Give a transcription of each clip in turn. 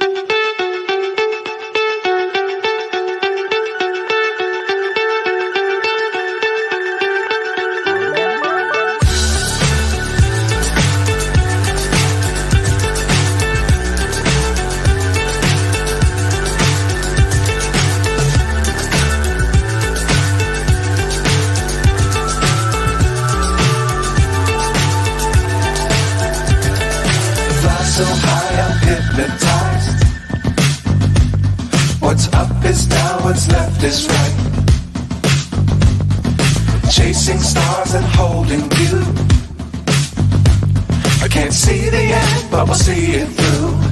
So high, I'm hypnotized. What's up is down, what's left is right. Chasing stars and holding you. I can't see the end, but we'll see it through.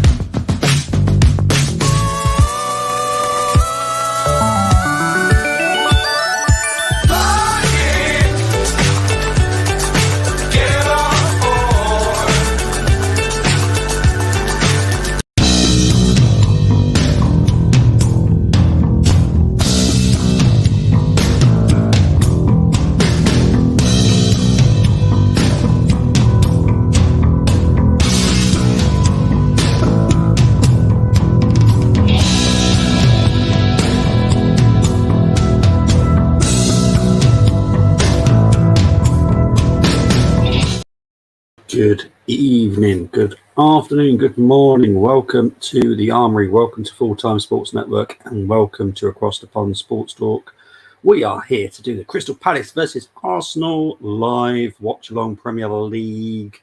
Good evening, good afternoon, good morning. Welcome to the Armoury, welcome to Full Time Sports Network, and welcome to Across the Pond Sports Talk. We are here to do the Crystal Palace versus Arsenal live Watchalong Premier League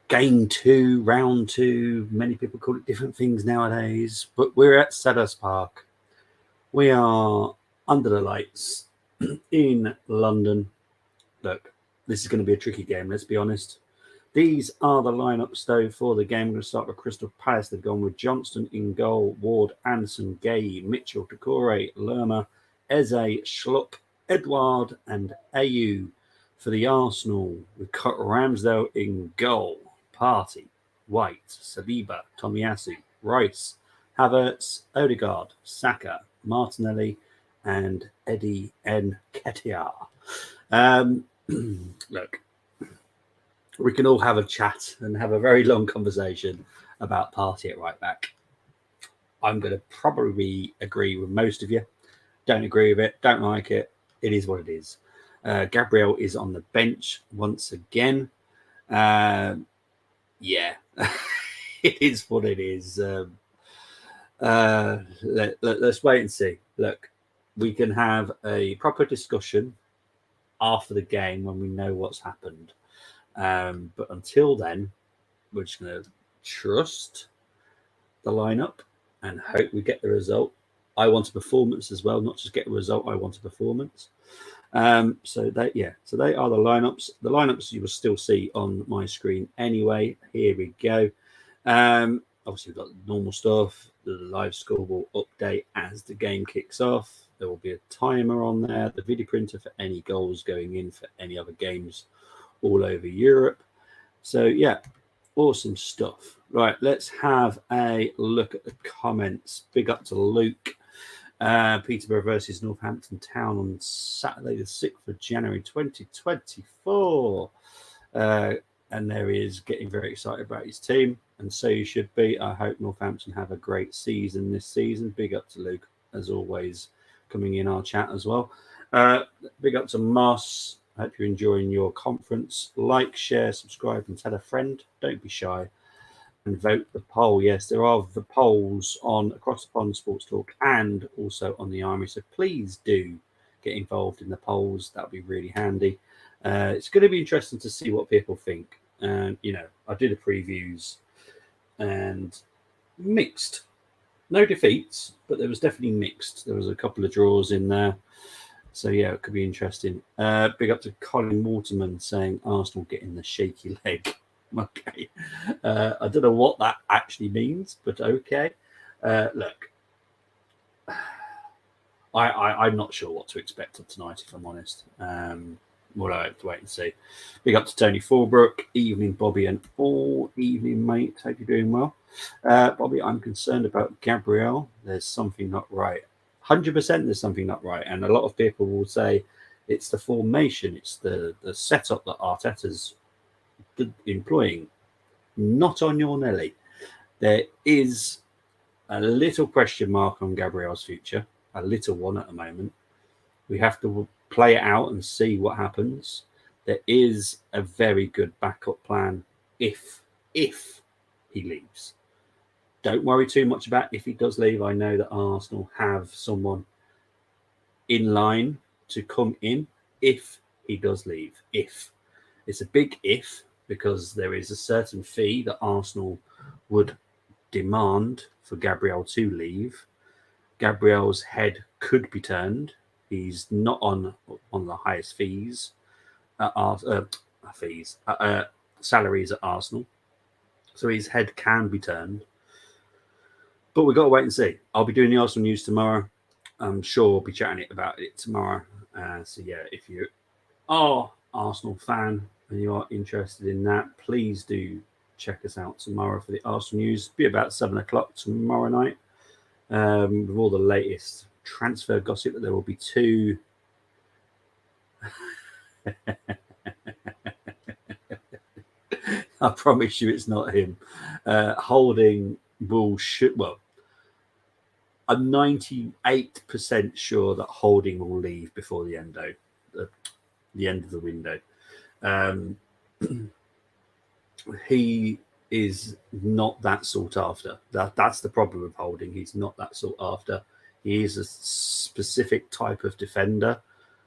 Game 2, Round 2. Many people call it different things nowadays, but we're at Selhurst Park. We are under the lights in London. Look, this is going to be a tricky game, let's be honest. These are the lineups, though, for the game. We're going to start with Crystal Palace. They've gone with Johnston in goal, Ward, Anderson, Gay, Mitchell, Decore, Lerma, Eze, Schluck, Edouard, and Ayew. For the Arsenal, we've got Ramsdale in goal, Partey, White, Saliba, Tomiyasu, Rice, Havertz, Odegaard, Saka, Martinelli, and Eddie Nketiah. Look, we can all have a chat and have a very long conversation about Partey at right back. I'm going to probably agree with most of you. Don't agree with it. Don't like it. It is what it is. Gabriel is on the bench once again. Yeah, it is what it is. Let's wait and see. Look, we can have a proper discussion after the game when we know what's happened. But until then, we're just going to trust the lineup and hope we get the result. I want a performance as well, not just get a result. I want a performance. So they are the lineups. The lineups you will still see on my screen anyway. Here we go. Obviously, we've got the normal stuff. The live score will update as the game kicks off. There will be a timer on there, the video printer for any goals going in for any other games all over Europe. So yeah, awesome stuff. Right, let's have a look at the comments. Big up to Luke. Peterborough versus Northampton Town on Saturday the 6th of January 2024. And there he is, getting very excited about his team, and so you should be. I hope Northampton have a great season this season. Big up to Luke, as always, coming in our chat as well. Big up to Moss. I hope you're enjoying your conference. Like, share, subscribe, and tell a friend. Don't be shy. And vote the poll. Yes, there are the polls on Across the Pond Sports Talk and also on the Army. So please do get involved in the polls. That would be really handy. It's going to be interesting to see what people think. And, I do the previews and mixed. No defeats, but there was definitely mixed. There was a couple of draws in there. So, yeah, it could be interesting. Big up to Colin Waterman saying Arsenal getting the shaky leg. Okay. I don't know what that actually means, but okay. Look, I'm not sure what to expect of tonight, if I'm honest. We'll have to wait and see. Big up to Tony Fulbrook. Evening, Bobby, and all evening, mate. Hope you're doing well. Bobby, I'm concerned about Gabriel. There's something not right. 100% there's something not right. And a lot of people will say it's the formation, it's the setup that Arteta's employing. Not on your Nelly. There is a little question mark on Gabriel's future, a little one at the moment. We have to play it out and see what happens. There is a very good backup plan if he leaves. Don't worry too much about if he does leave. I know that Arsenal have someone in line to come in if he does leave. If it's a big if, because there is a certain fee that Arsenal would demand for Gabriel to leave. Gabriel's head could be turned. He's not on the highest salaries at Arsenal, so his head can be turned. But we've got to wait and see. I'll be doing the Arsenal news tomorrow. I'm sure we'll be chatting about it tomorrow. So yeah, if you are Arsenal fan and you are interested in that, please do check us out tomorrow for the Arsenal news. It'll be about 7:00 tomorrow night, with all the latest transfer gossip. That there will be two. I promise you, it's not him. Holding will shoot. Well, I'm 98% sure that Holding will leave before the end of the window. He is not that sought after. That's the problem with Holding. He's not that sought after. He is a specific type of defender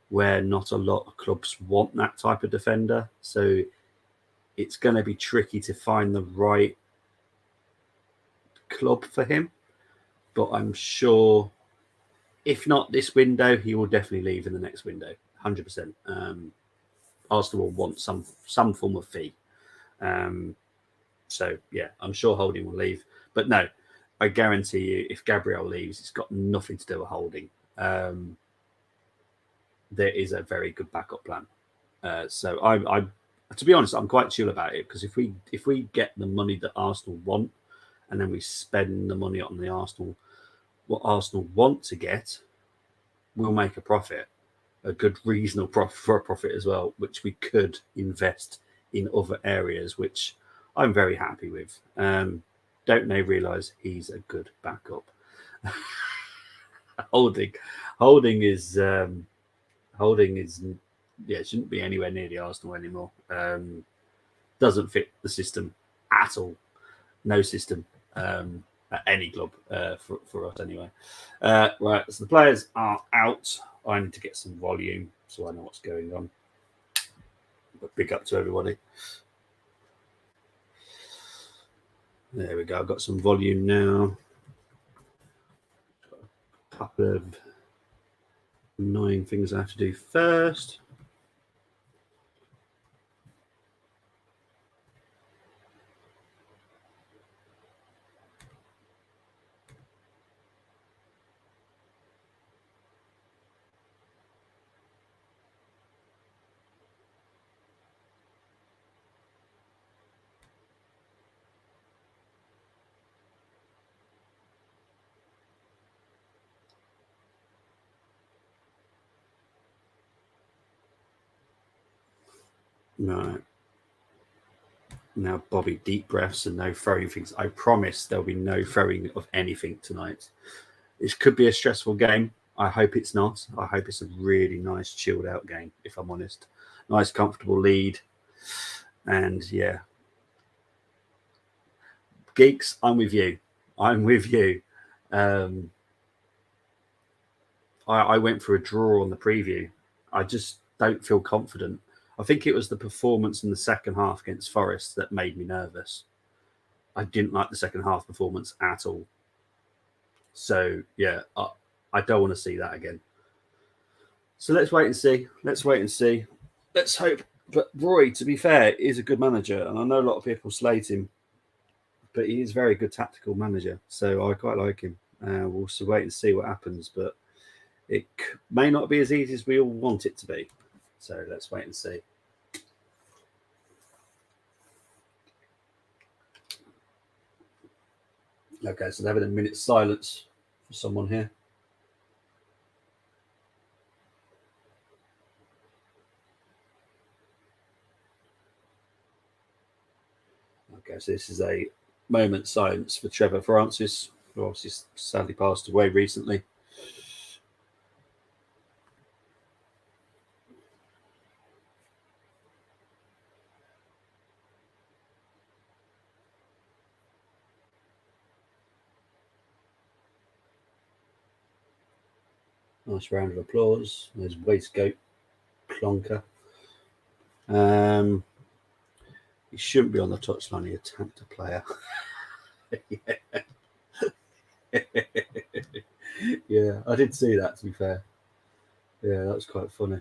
where not a lot of clubs want that type of defender. So it's going to be tricky to find the right club for him. But I'm sure, if not this window, he will definitely leave in the next window, 100%. Arsenal will want some form of fee. So, yeah, I'm sure Holding will leave. But no, I guarantee you, if Gabriel leaves, it's got nothing to do with Holding. There is a very good backup plan. So, I to be honest, I'm quite chill about it, because if we get the money that Arsenal want, and then we spend the money on what Arsenal want to get, we'll make a profit, a good reasonable profit as well, which we could invest in other areas, which I'm very happy with. Don't they realise he's a good backup? Holding is shouldn't be anywhere near the Arsenal anymore. Doesn't fit the system at all. No system at any club for us anyway. Right, so the players are out. I need to get some volume so I know what's going on. But big up to everybody. There we go. I've got some volume now. A couple of annoying things I have to do first. Right. Now, Bobby, deep breaths and no throwing things. I promise there'll be no throwing of anything tonight. It could be a stressful game. I hope it's not. I hope it's a really nice, chilled out game, if I'm honest. Nice, comfortable lead. And yeah. Geeks, I'm with you. I'm with you. I went for a draw on the preview. I just don't feel confident. I think it was the performance in the second half against Forest that made me nervous. I didn't like the second half performance at all. So, yeah, I don't want to see that again. So let's wait and see. Let's hope. But Roy, to be fair, is a good manager. And I know a lot of people slate him. But he is a very good tactical manager. So I quite like him. We'll wait and see what happens. But it may not be as easy as we all want it to be. So let's wait and see. Okay, so they're having a minute's silence for someone here. Okay, so this is a moment's silence for Trevor Francis. who obviously sadly passed away recently. Nice round of applause. There's waistcoat Plonker. He shouldn't be on the touchline. He attacked a player. Yeah, I did see that, to be fair. Yeah, that was quite funny.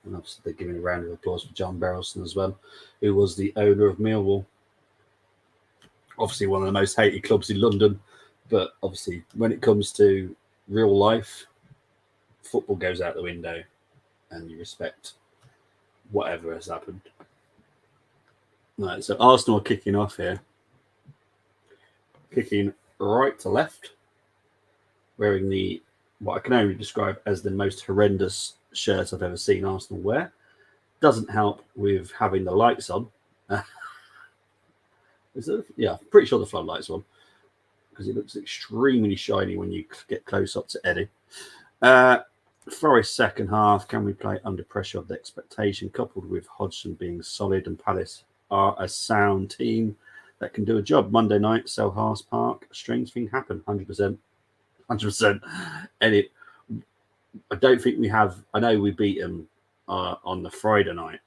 And obviously they're giving a round of applause for John Berylson as well, who was the owner of Millwall. Obviously one of the most hated clubs in London, but obviously when it comes to real life, football goes out the window and you respect whatever has happened. Right, so Arsenal are kicking off here. Kicking right to left, wearing what I can only describe as the most horrendous shirt I've ever seen Arsenal wear. Doesn't help with having the lights on. Yeah, I'm pretty sure the floodlights on because it looks extremely shiny when you get close up to Eddie. Forest second half, can we play under pressure of the expectation, coupled with Hodgson being solid and Palace are a sound team that can do a job. Monday night, Selhurst Park, strange thing happened, 100%. 100%. Eddie, I don't think we have. I know we beat them on the Friday night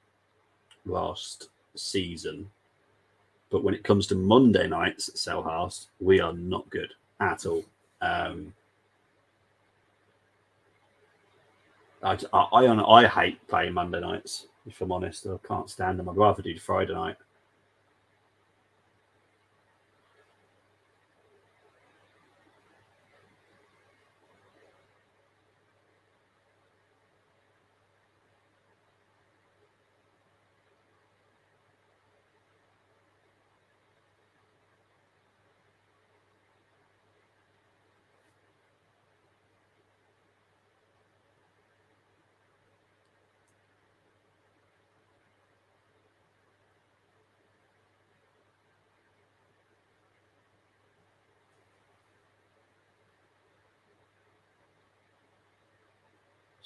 last season, but when it comes to Monday nights at Selhurst, we are not good at all. I hate playing Monday nights, if I'm honest. I can't stand them. I'd rather do Friday night.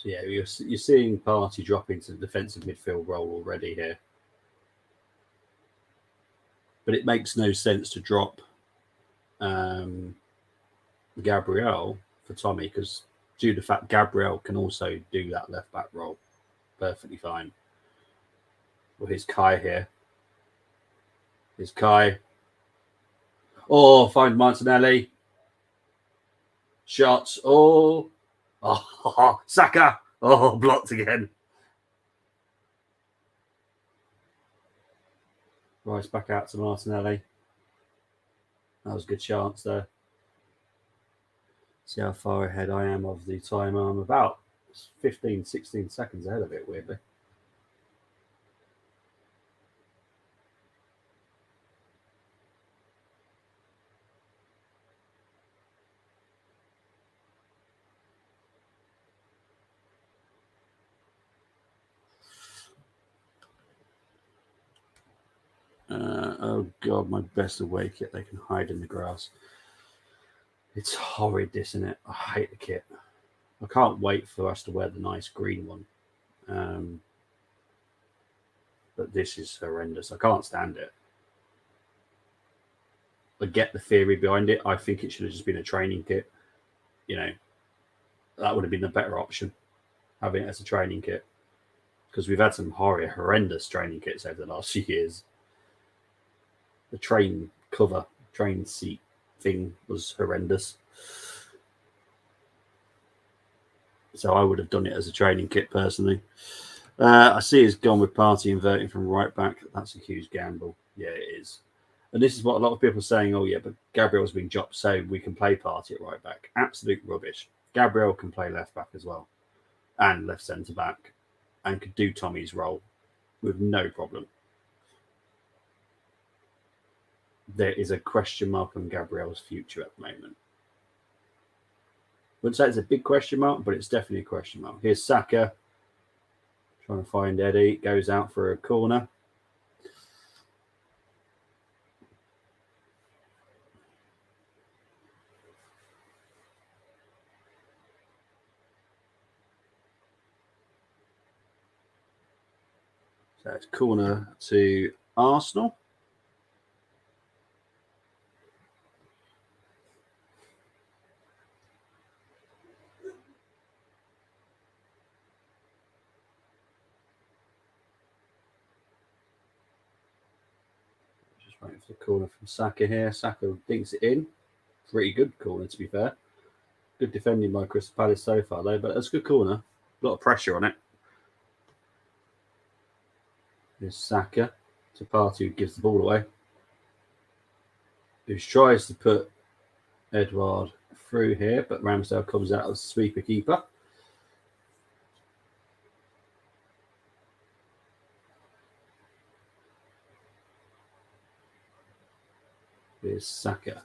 So yeah, you're seeing Party drop into the defensive midfield role already here. But it makes no sense to drop Gabriel for Tommy because due to the fact Gabriel can also do that left back role perfectly fine. Well, here's Kai here. Here's Kai. Oh, find Martinelli. Shots. Oh, Saka. Oh, blocked again. Rice back out to Martinelli. That was a good chance there. See how far ahead I am of the timer. I'm about 15, 16 seconds ahead of it, weirdly. Oh God, my best away kit. They can hide in the grass. It's horrid, isn't it? I hate the kit. I can't wait for us to wear the nice green one. But this is horrendous. I can't stand it. I get the theory behind it. I think it should have just been a training kit. You know, that would have been the better option, having it as a training kit. Because we've had some horrendous training kits over the last few years. The train seat thing was horrendous. So I would have done it as a training kit personally. I see he's gone with Party inverting from right back. That's a huge gamble. Yeah, it is. And this is what a lot of people are saying. Oh, yeah, but Gabriel's been dropped, so we can play Party at right back. Absolute rubbish. Gabriel can play left back as well and left centre back and could do Tommy's role with no problem. There is a question mark on Gabriel's future at the moment. Wouldn't say it's a big question mark, but it's definitely a question mark. Here's Saka trying to find Eddie. Goes out for a corner. So it's corner to Arsenal. Just waiting for the corner from Saka here. Saka dinks it in. Pretty good corner, to be fair. Good defending by CrystalPalace so far, though, but it's a good corner. A lot of pressure on it. There's Saka to Partey, who gives the ball away. Who tries to put Edouard through here, but Ramsdale comes out as sweeper keeper. Here's Saka.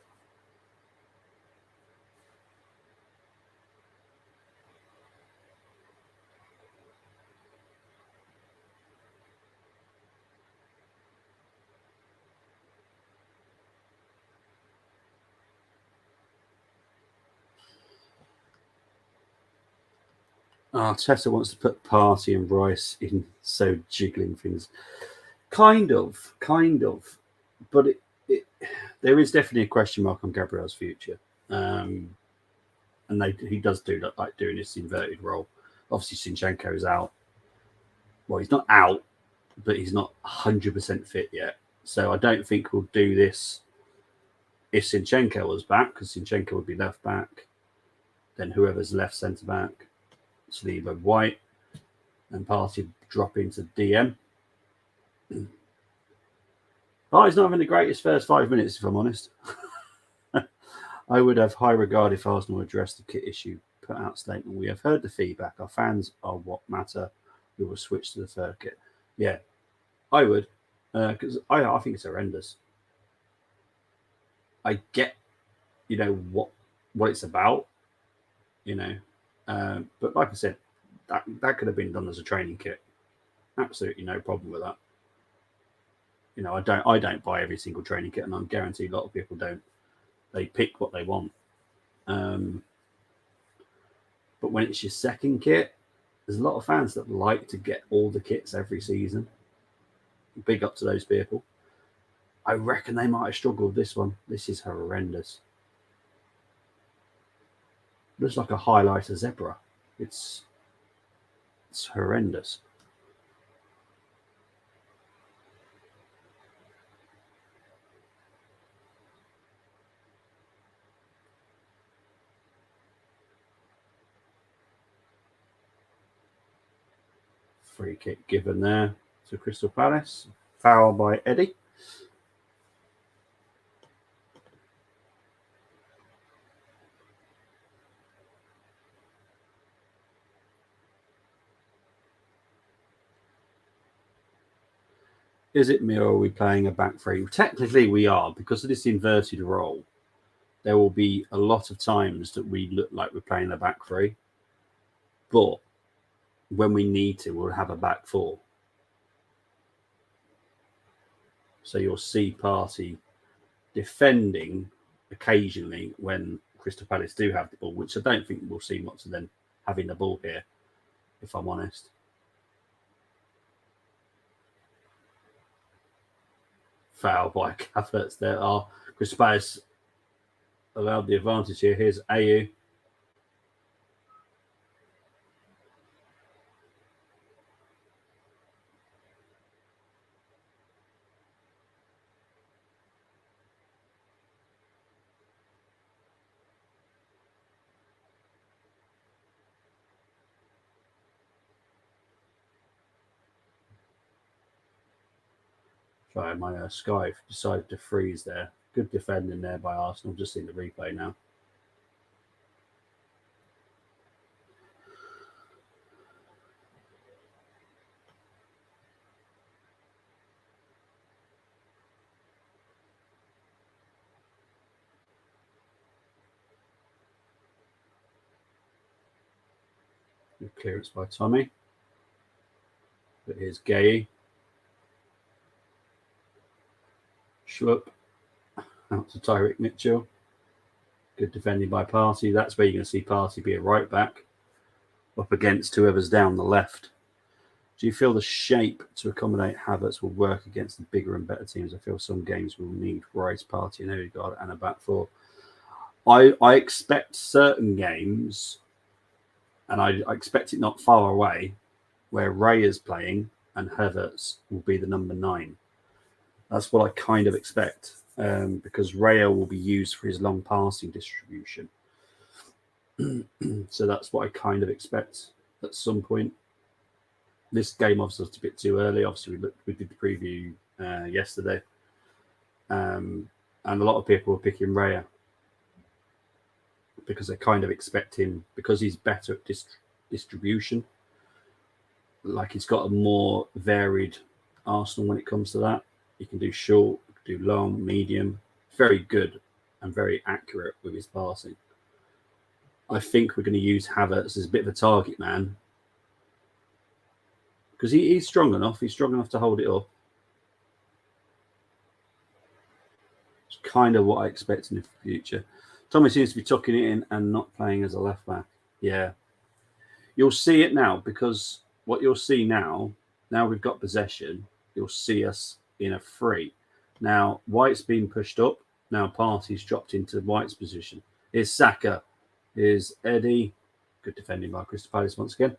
Arteta wants to put Partey and Rice in, so jiggling things. Kind of. But there is definitely a question mark on Gabriel's future. And he does do that, like doing this inverted role. Obviously, Zinchenko is out. Well, he's not out, but he's not 100% fit yet. So I don't think we'll do this if Zinchenko was back, because Zinchenko would be left back. Then whoever's left centre back, Saliba White, and Partey drop into DM. Oh, he's not having the greatest first 5 minutes, if I'm honest. I would have high regard if Arsenal addressed the kit issue, put out statement. We have heard the feedback. Our fans are what matter. We will switch to the third kit. Yeah, I would, because I think it's horrendous. I get, what it's about, but like I said, that could have been done as a training kit. Absolutely no problem with that. I don't buy every single training kit, and I'm guaranteed a lot of people don't. They pick what they want. But when it's your second kit, there's a lot of fans that like to get all the kits every season. Big up to those people. I reckon they might have struggled with this one. This is horrendous. Looks like a highlighter zebra. It's horrendous. Free kick given there to Crystal Palace. Foul by Eddie. Is it me, or are we playing a back three? Technically, we are, because of this inverted role. There will be a lot of times that we look like we're playing a back three, but when we need to, we'll have a back four. So you'll see Partey defending occasionally when Crystal Palace do have the ball, which I don't think we'll see much of them having the ball here, if I'm honest. Foul by Havertz there. Crystal Palace allowed the advantage here. Here's Ayew. Sorry, my Sky decided to freeze there. Good defending there by Arsenal. Just seen the replay now. Good clearance by Tommy. But here's Gay. Schlupp out to Tyrick Mitchell. Good defending by Partey. That's where you're going to see Partey be a right back up against whoever's down the left. Do you feel the shape to accommodate Havertz will work against the bigger and better teams? I feel some games will need Rice, Partey, and Odegaard and a back four. I expect certain games, and I expect it not far away, where Raya's playing and Havertz will be the number 9. That's what I kind of expect, because Raya will be used for his long passing distribution. So that's what I kind of expect at some point. This game obviously was a bit too early. Obviously, we did the preview yesterday, and a lot of people were picking Raya because they kind of expect him, because he's better at distribution. Like, he's got a more varied arsenal when it comes to that. He can do short, do long, medium. Very good and very accurate with his passing. I think we're going to use Havertz as a bit of a target man, because he's strong enough. He's strong enough to hold it up. It's kind of what I expect in the future. Tommy seems to be tucking it in and not playing as a left back. Yeah. You'll see it now, because what you'll see now we've got possession, you'll see us in a free. Now, White's been pushed up. Now, Partey's dropped into White's position. Here's Saka. Here's Eddie. Good defending by CrystalPalace once again.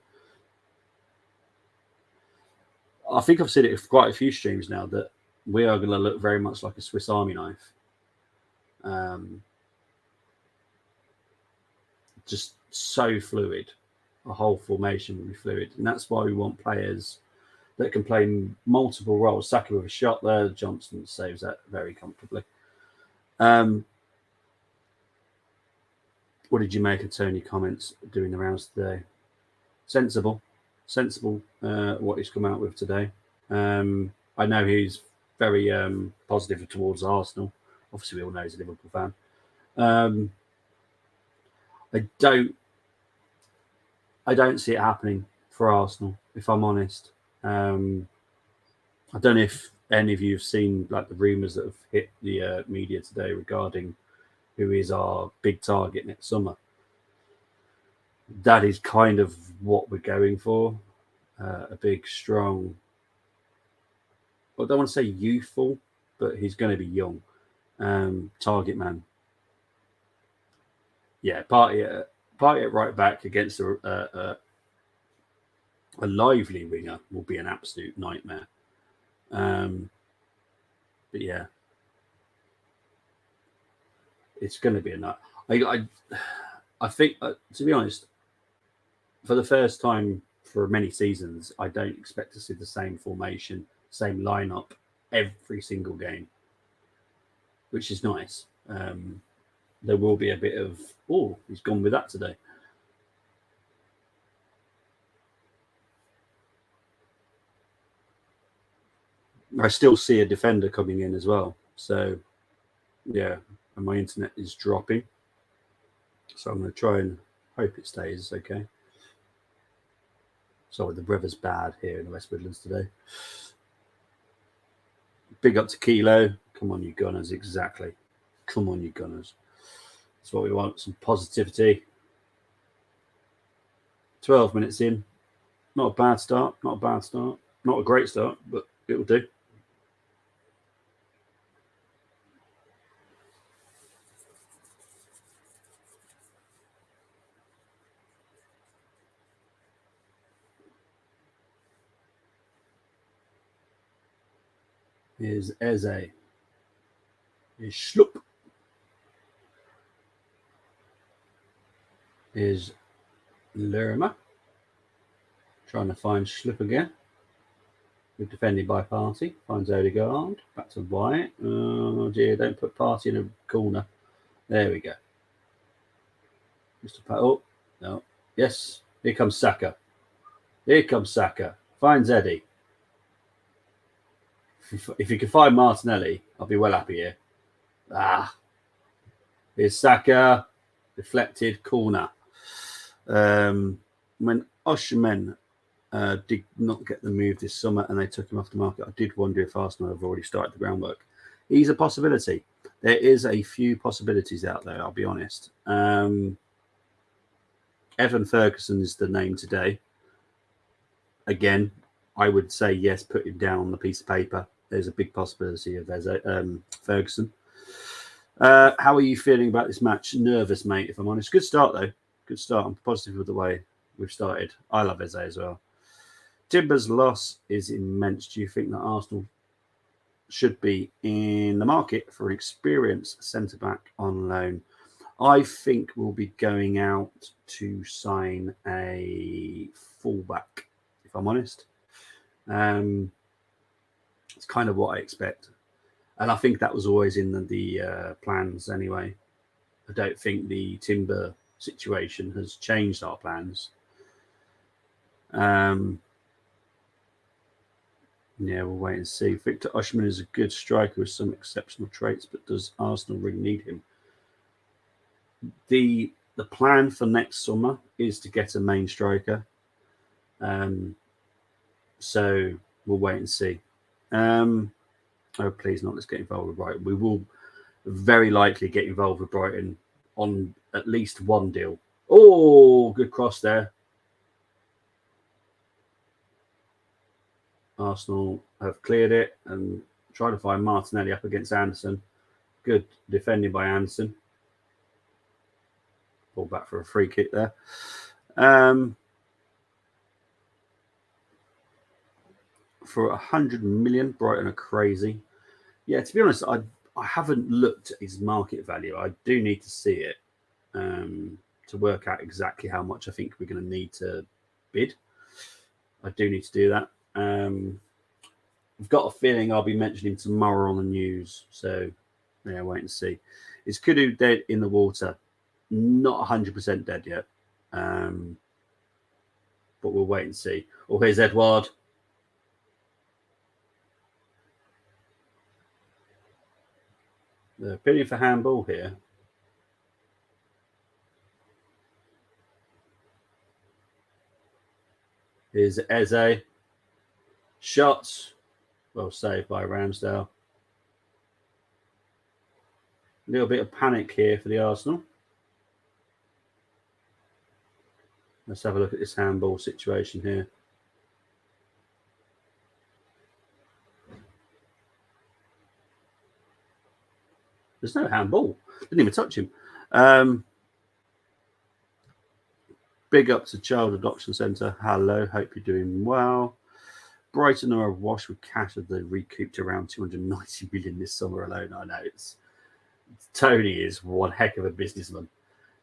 I think I've said it for quite a few streams now that we are going to look very much like a Swiss Army knife. Just so fluid. A whole formation will be fluid. And that's why we want players that can play multiple roles. Saka with a shot there. Johnson saves that very comfortably. What did you make of Tony comments doing the rounds today? Sensible, what he's come out with today. I know he's very positive towards Arsenal. Obviously, we all know he's a Liverpool fan. I don't see it happening for Arsenal, if I'm honest. I don't know if any of you have seen like the rumours that have hit the media today regarding who is our big target next summer. That is kind of what we're going for. A big, strong, I don't want to say youthful, but he's going to be young. Target man. Yeah, Partey at right back against a lively winger will be an absolute nightmare. But yeah, it's going to be a night. I think, to be honest, for the first time for many seasons, I don't expect to see the same formation, same lineup every single game, which is nice. There will be a bit of, oh, he's gone with that today. I still see a defender coming in as well. So, yeah, and my internet is dropping. So I'm going to try and hope it stays okay. Sorry, the weather's bad here in the West Midlands today. Big up to Kilo. Come on, you Gunners. Exactly. Come on, you Gunners. That's what we want. Some positivity. 12 minutes in. Not a bad start. Not a great start, but it will do. Here's Eze. Here's Schlupp. Here's Lerma. Trying to find Schlupp again. We're defended by Partey. Finds Odegaard. Back to White. Oh dear, don't put Partey in a corner. There we go. Oh, no. Yes. Here comes Saka. Finds Eddie. If you can find Martinelli, I'll be well happy here. Here's Saka. Deflected corner. When Osimhen did not get the move this summer and they took him off the market, I did wonder if Arsenal have already started the groundwork. He's a possibility. There is a few possibilities out there, I'll be honest. Evan Ferguson is the name today. Again, I would say yes, put him down on the piece of paper. There's a big possibility of Ferguson. How are you feeling about this match? Nervous, mate, if I'm honest. Good start, though. Good start. I'm positive with the way we've started. I love Eze as well. Timber's loss is immense. Do you think that Arsenal should be in the market for an experienced centre-back on loan? I think we'll be going out to sign a fullback, if I'm honest. It's kind of what I expect. And I think that was always in the plans anyway. I don't think the Timber situation has changed our plans. Yeah, we'll wait and see. Victor Osimhen is a good striker with some exceptional traits, but does Arsenal really need him? The plan for next summer is to get a main striker. So we'll wait and see. Oh, please not. Let's get involved with Brighton. We will very likely get involved with Brighton on at least one deal. Oh, good cross there. Arsenal have cleared it and tried to find Martinelli up against Anderson. Good defending by Anderson. Pull back for a free kick there. For 100 million, Brighton are crazy. Yeah, to be honest, I haven't looked at his market value. I do need to see it to work out exactly how much I think we're going to need to bid. I do need to do that. I've got a feeling I'll be mentioning him tomorrow on the news. So, yeah, wait and see. Is Kudu dead in the water? Not 100% dead yet. But we'll wait and see. Oh, here's Edouard. The opinion for handball here. Here's Eze. Shots. Well saved by Ramsdale. A little bit of panic here for the Arsenal. Let's have a look at this handball situation here. There's no handball. Didn't even touch him. Big up to Child Adoption Centre. Hello, hope you're doing well. Brighton are awash with cash as they recouped around 290 million this summer alone. I know Tony is one heck of a businessman.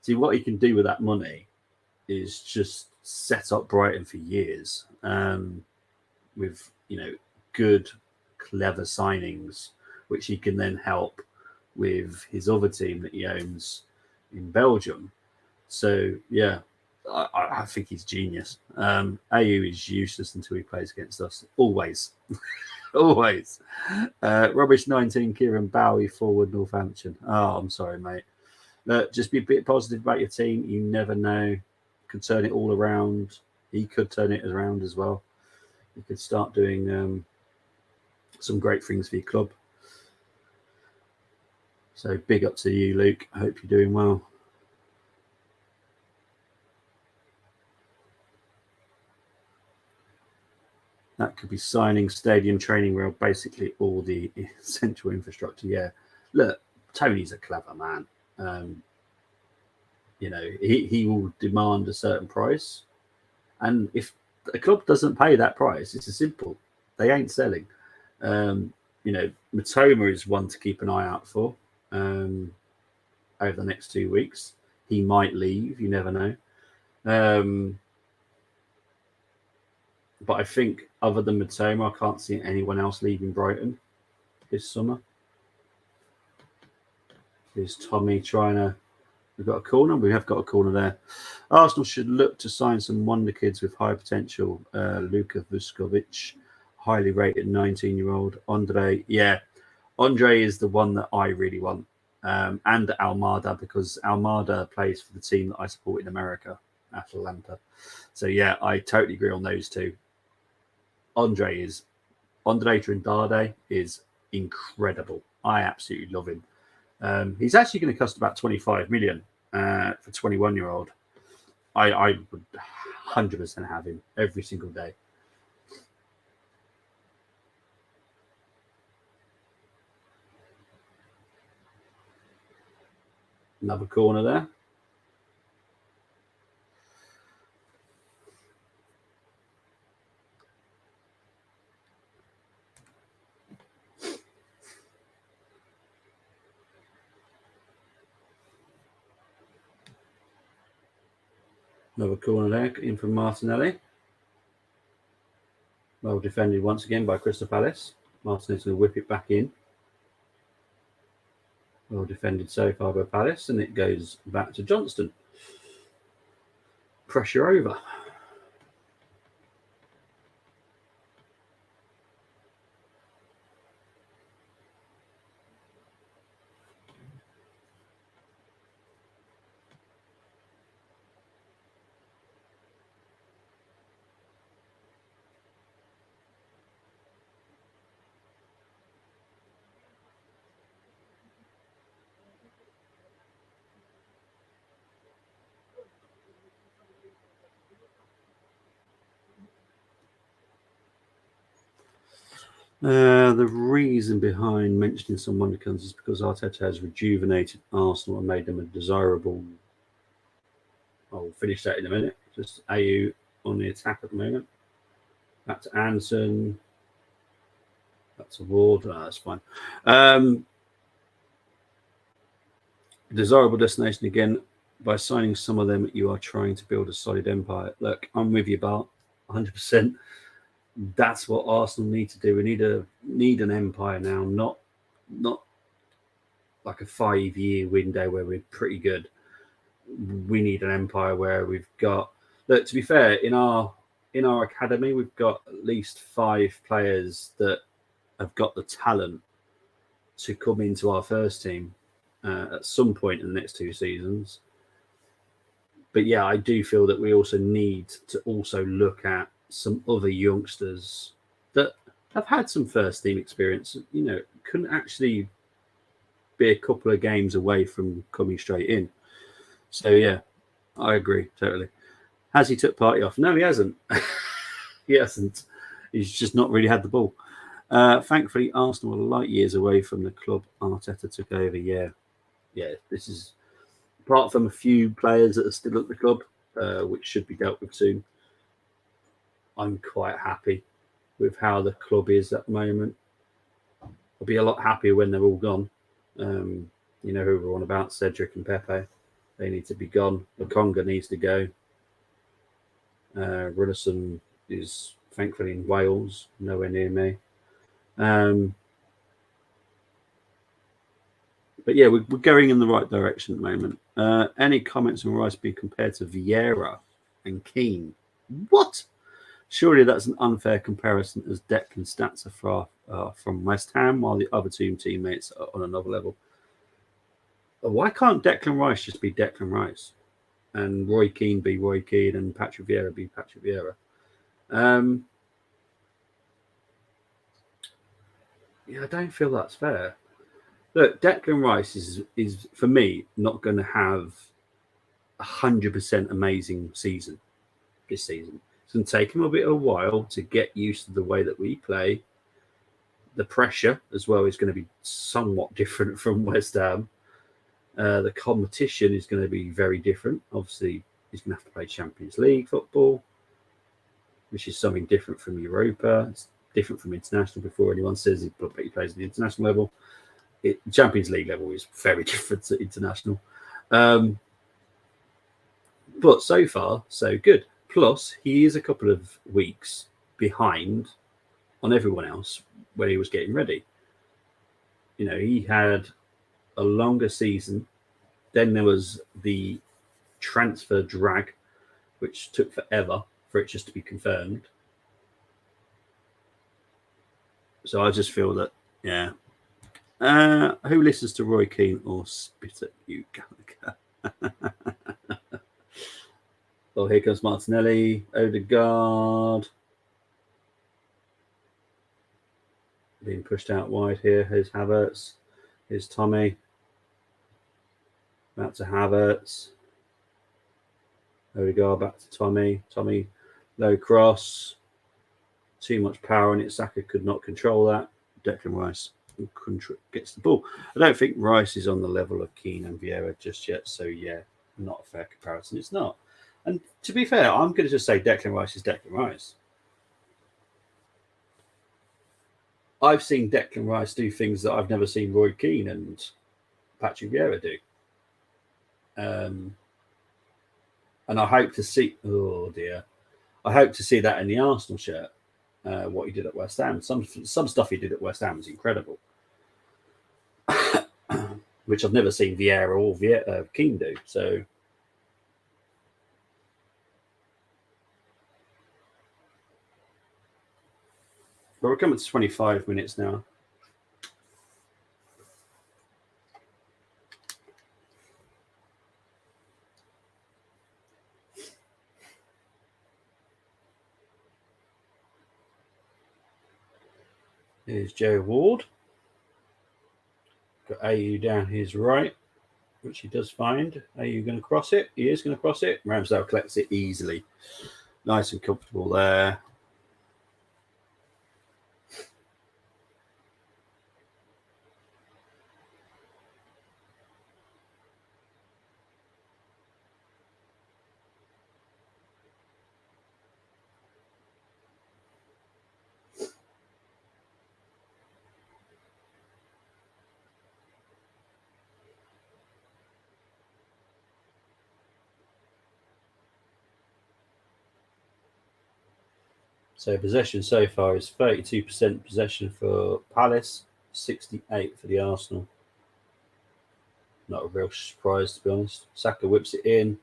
See, what he can do with that money is just set up Brighton for years with, good, clever signings, which he can then help with his other team that he owns in Belgium. So, yeah, I think he's genius. AU is useless until he plays against us. Always. Always. Rubbish 19, Kieran Bowie, forward Northampton. Oh, I'm sorry, mate. Just be a bit positive about your team. You never know. Could turn it all around. He could turn it around as well. He could start doing some great things for your club. So big up to you, Luke. I hope you're doing well. That could be signing, stadium, training ground, basically all the essential infrastructure. Yeah. Look, Tony's a clever man. He will demand a certain price. And if a club doesn't pay that price, it's as simple. They ain't selling. Matoma is one to keep an eye out for over the next 2 weeks. He might leave. You never know. But I think other than Matoma, I can't see anyone else leaving Brighton this summer. Here's Tommy trying to... We've got a corner. We have got a corner there. Arsenal should look to sign some wonder kids with high potential. Luka Vuskovic, highly rated 19-year-old. Andre. Yeah, Andre is the one that I really want. And Almada, because Almada plays for the team that I support in America, Atalanta. So, yeah, I totally agree on those two. Andre Trindade is incredible. I absolutely love him. He's actually going to cost about 25 million for 21-year-old. I would 100% have him every single day. Another corner there. Another corner there in from Martinelli. Well defended once again by CrystalPalace. Martinelli's going to whip it back in. Well defended so far by Palace, and it goes back to Johnston. Pressure over. The reason behind mentioning some wonderkins is because Arteta has rejuvenated Arsenal and made them a desirable. I'll finish that in a minute. Just AU on the attack at the moment. Back to Anderson. Back to Ward. That's fine. Desirable destination again. By signing some of them, you are trying to build a solid empire. Look, I'm with you, Bart, 100%. That's what Arsenal need to do. We need an empire now, not like a 5-year window where we're pretty good. We need an empire where we've got. Look, to be fair, in our academy, we've got at least 5 players that have got the talent to come into our first team at some point in the next 2 seasons. But yeah, I do feel that we also need to also look at some other youngsters that have had some first team experience, couldn't actually be a couple of games away from coming straight in. So yeah, I agree totally. Has he took Partey off? No, he hasn't. He hasn't. He's just not really had the ball. Thankfully, Arsenal are light years away from the club Arteta took over. Yeah, this is apart from a few players that are still at the club, which should be dealt with soon. I'm quite happy with how the club is at the moment. I'll be a lot happier when they're all gone. You know who we're on about, Cedric and Pepe. They need to be gone. Lokonga needs to go. Runnison is thankfully in Wales, nowhere near me. But yeah, we're going in the right direction at the moment. Any comments on Rice being compared to Vieira and Keane? What? Surely that's an unfair comparison, as Declan's stats are from West Ham, while the other 2 teammates are on another level. Why can't Declan Rice just be Declan Rice, and Roy Keane be Roy Keane, and Patrick Vieira be Patrick Vieira? Yeah, I don't feel that's fair. Look, Declan Rice is for me not going to have 100% amazing season this season. It's going to take him a bit of a while to get used to the way that we play. The pressure as well is going to be somewhat different from West Ham. The competition is going to be very different. Obviously, he's going to have to play Champions League football, which is something different from Europa. It's different from international. Before anyone says he plays at the international level, Champions League level is very different to international. But so far, so good. Plus, he is a couple of weeks behind on everyone else when he was getting ready. He had a longer season. Then there was the transfer drag, which took forever for it just to be confirmed. So I just feel that, yeah. Who listens to Roy Keane or spit at you, Gallagher? Oh, here comes Martinelli, Odegaard. Being pushed out wide here. Here's Havertz. Here's Tommy. Back to Havertz. Odegaard back to Tommy. Tommy, low cross. Too much power in it. Saka could not control that. Declan Rice. gets the ball. I don't think Rice is on the level of Keane and Vieira just yet. So yeah, not a fair comparison. It's not. And to be fair, I'm going to just say Declan Rice is Declan Rice. I've seen Declan Rice do things that I've never seen Roy Keane and Patrick Vieira do. And I hope to see. Oh dear, I hope to see that in the Arsenal shirt. What he did at West Ham. Some stuff he did at West Ham was incredible, which I've never seen Vieira or Keane do. So. But we're coming to 25 minutes now. Here's Joe Ward. Got AU down his right, which he does find. AU going to cross it. He is going to cross it. Ramsdale collects it easily. Nice and comfortable there. So possession so far is 32% possession for Palace, 68 for the Arsenal. Not a real surprise, to be honest. Saka whips it in,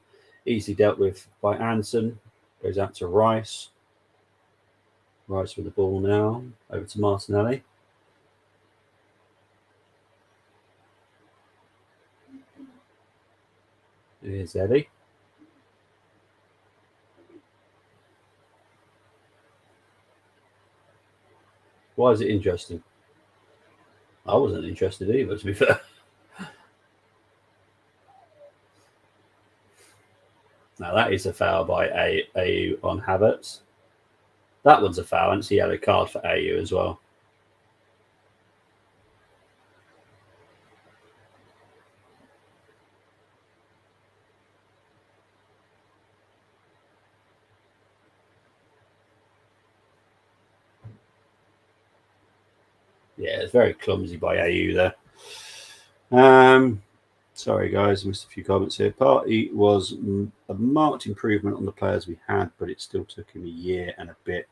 easily dealt with by Anson. Goes out to Rice. Rice with the ball now. Over to Martinelli. Here's Eddie. Why is it interesting? I wasn't interested either, to be fair. Now that is a foul by AU on Havertz. That one's a foul, and it's a yellow card for AU as well. Yeah, it's very clumsy by AU there. Sorry, guys, I missed a few comments here. Partey was a marked improvement on the players we had, but it still took him a year and a bit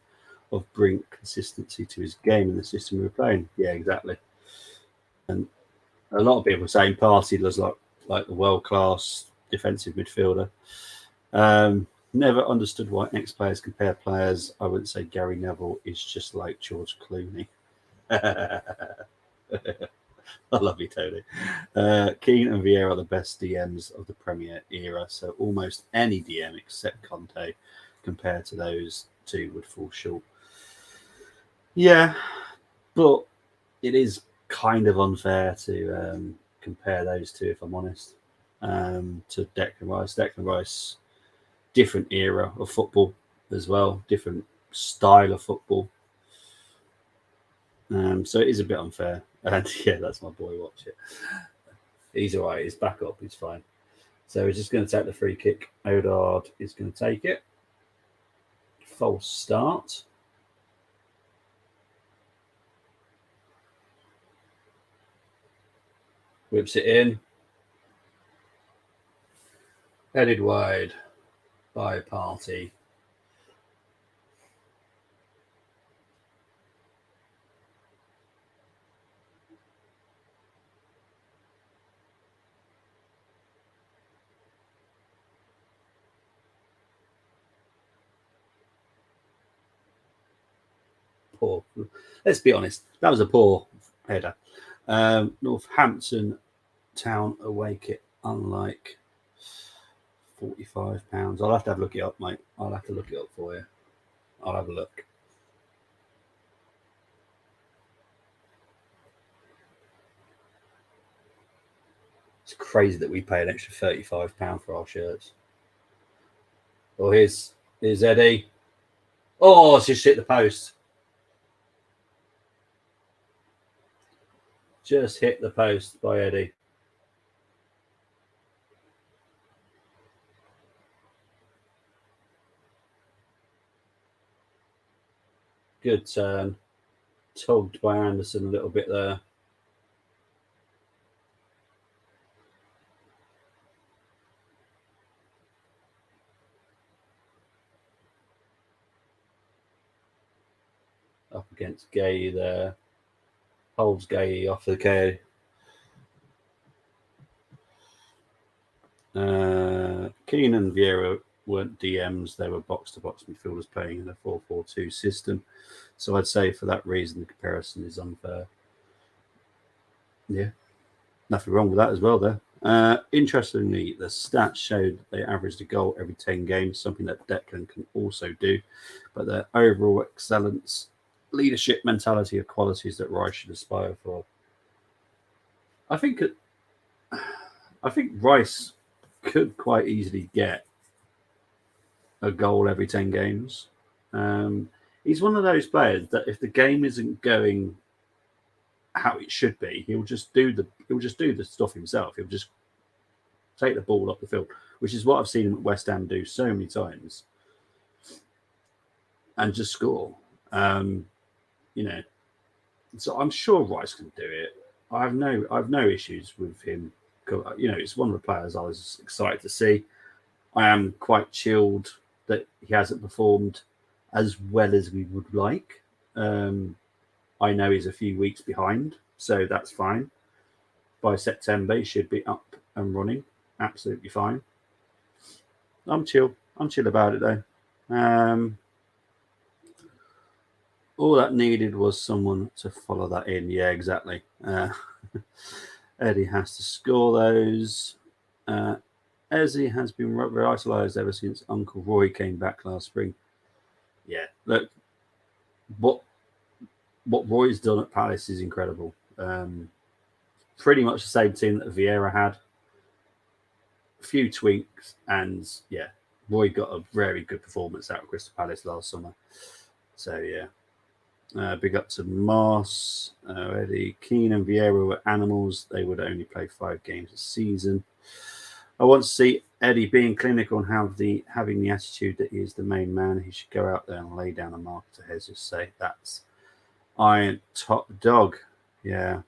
of bring consistency to his game in the system we were playing. Yeah, exactly. And a lot of people are saying Partey was like a world-class defensive midfielder. Never understood why ex-players compare players. I wouldn't say Gary Neville is just like George Clooney. I love you, Tony. Keane and Vieira are the best DMs of the Premier era, so almost any DM except Conte compared to those two would fall short. Yeah, but it is kind of unfair to compare those two, if I'm honest, to Declan Rice. Declan Rice, different era of football as well, different style of football. So it is a bit unfair. And yeah, that's my boy. Watch it. He's all right. He's back up. He's fine. So he's just going to take the free kick. Odegaard is going to take it. False start. Whips it in. Headed wide by Partey. Poor. Let's be honest. That was a poor header. Northampton Town away kit, unlike £45. I'll have to look it up, mate. I'll have to look it up for you. I'll have a look. It's crazy that we pay an extra £35 for our shirts. Oh, here's Eddie. Oh, it's just hit the post. Just hit the post by Eddie. Good turn. Tugged by Anderson a little bit there. Up against Gay there. Holds Gay off the K. Keane and Vieira weren't DMs, they were box-to-box midfielders playing in a 4-4-2 system. So I'd say for that reason, the comparison is unfair. Yeah, nothing wrong with that as well there. Interestingly, the stats showed they averaged a goal every 10 games, something that Declan can also do. But their overall excellence, leadership, mentality are qualities that Rice should aspire for. I think Rice could quite easily get a goal every 10 games. He's one of those players that if the game isn't going how it should be, he'll just do the stuff himself. He'll just take the ball up the field, which is what I've seen him at West Ham do so many times, and just score. So I'm sure Rice can do it. I've no issues with him. It's one of the players I was excited to see. I am quite chilled that he hasn't performed as well as we would like. I know he's a few weeks behind, so that's fine. By September, he should be up and running. Absolutely fine. I'm chill. I'm chill about it, though. All that needed was someone to follow that in. Yeah, exactly. Eddie has to score those. Ezzy has been revitalised ever since Uncle Roy came back last spring. Yeah, look, what Roy's done at Palace is incredible. Pretty much the same team that Vieira had. A few tweaks, and yeah, Roy got a very good performance out of Crystal Palace last summer. So yeah. Big up to Moss, Eddie. Keane and Vieira were animals. They would only play 5 games a season. I want to see Eddie being clinical and having the attitude that he is the main man. He should go out there and lay down a mark to Jesus. Say that's Iron top dog. Yeah.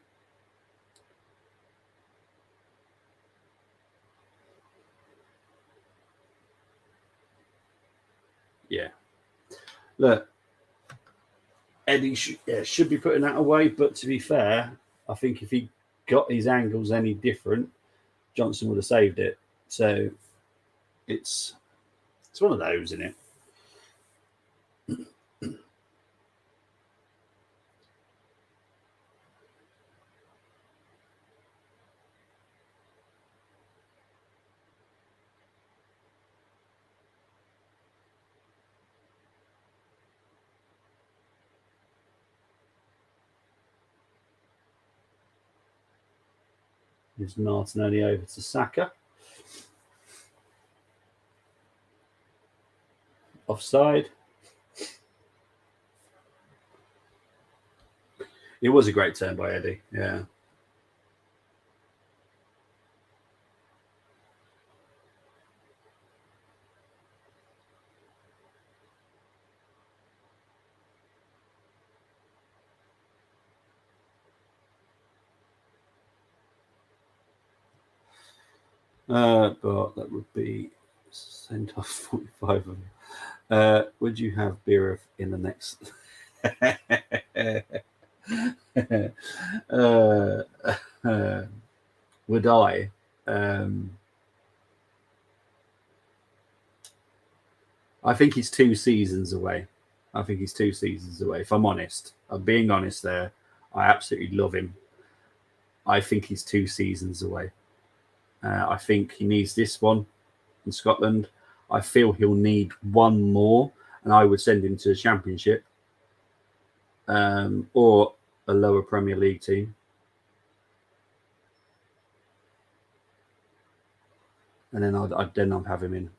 Yeah. Look, Eddie should be putting that away, but to be fair, I think if he got his angles any different, Johnson would have saved it. So it's one of those, isn't it? Is Martinelli over to Saka? Offside. It was a great turn by Eddie. Yeah. But that would be sent off 45 of them. Would you have beer in the next? Would I? I think he's 2 seasons away. If I'm honest, I'm being honest there. I absolutely love him. I think he's 2 seasons away. I think he needs this one in Scotland. I feel he'll need one more, and I would send him to the Championship or a lower Premier League team. And then I'd have him in.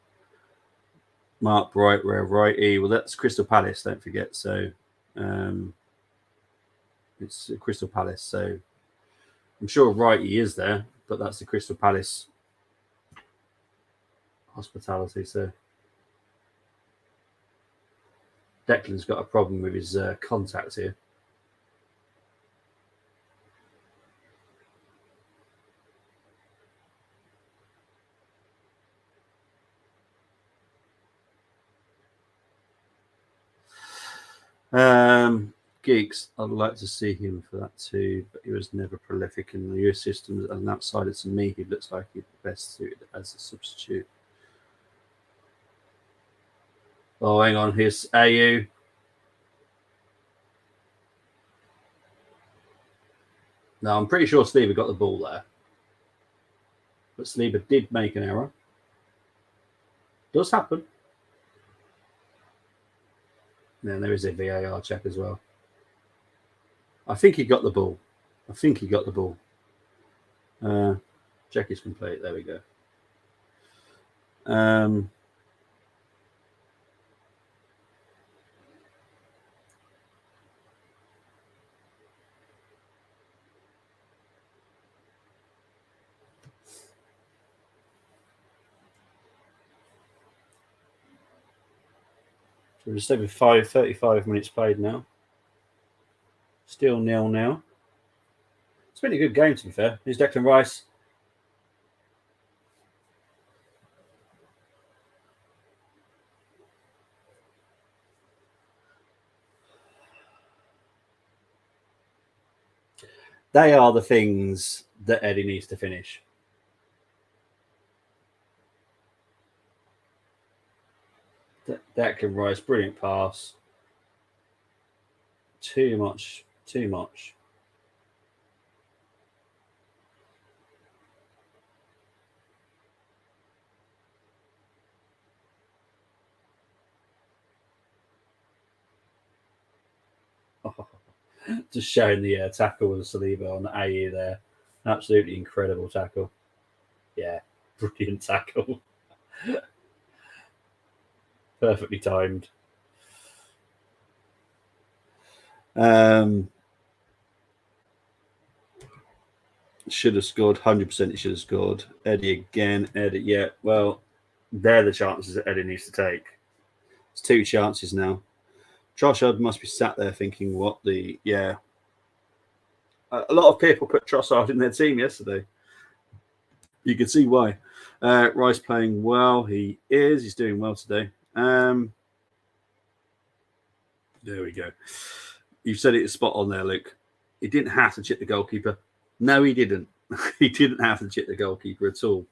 Mark Bright, where righty. Well, that's Crystal Palace, don't forget. So it's Crystal Palace. So I'm sure Righty is there, but that's the Crystal Palace hospitality. So Declan's got a problem with his contacts here. Geeks, I'd like to see him for that too, but he was never prolific in the US systems. And outside to me, he looks like he's best suited as a substitute. Oh, hang on, here's AU. No, I'm pretty sure Sleever got the ball there. But Sleever did make an error. Does happen. Then there is a VAR check as well. I think he got the ball. Check is complete. There we go. So we're just over 35 minutes played now. Still 0-0. It's been a good game, to be fair. Here's Declan Rice. They are the things that Eddie needs to finish. Declan Rice, brilliant pass. Too much. Just showing the tackle with Saliba on the AE there. Absolutely incredible tackle. Yeah, brilliant tackle. Perfectly timed. Should have scored. 100% he should have scored. Eddie again. Eddie, yeah. Well, they're the chances that Eddie needs to take. It's 2 chances now. Trossard must be sat there thinking, what the... Yeah. A lot of people put Trossard in their team yesterday. You can see why. Rice playing well. He is. He's doing well today. There we go. You've said it spot on there, Luke. He didn't have to chip the goalkeeper. No, he didn't. He didn't have to chip the goalkeeper at all.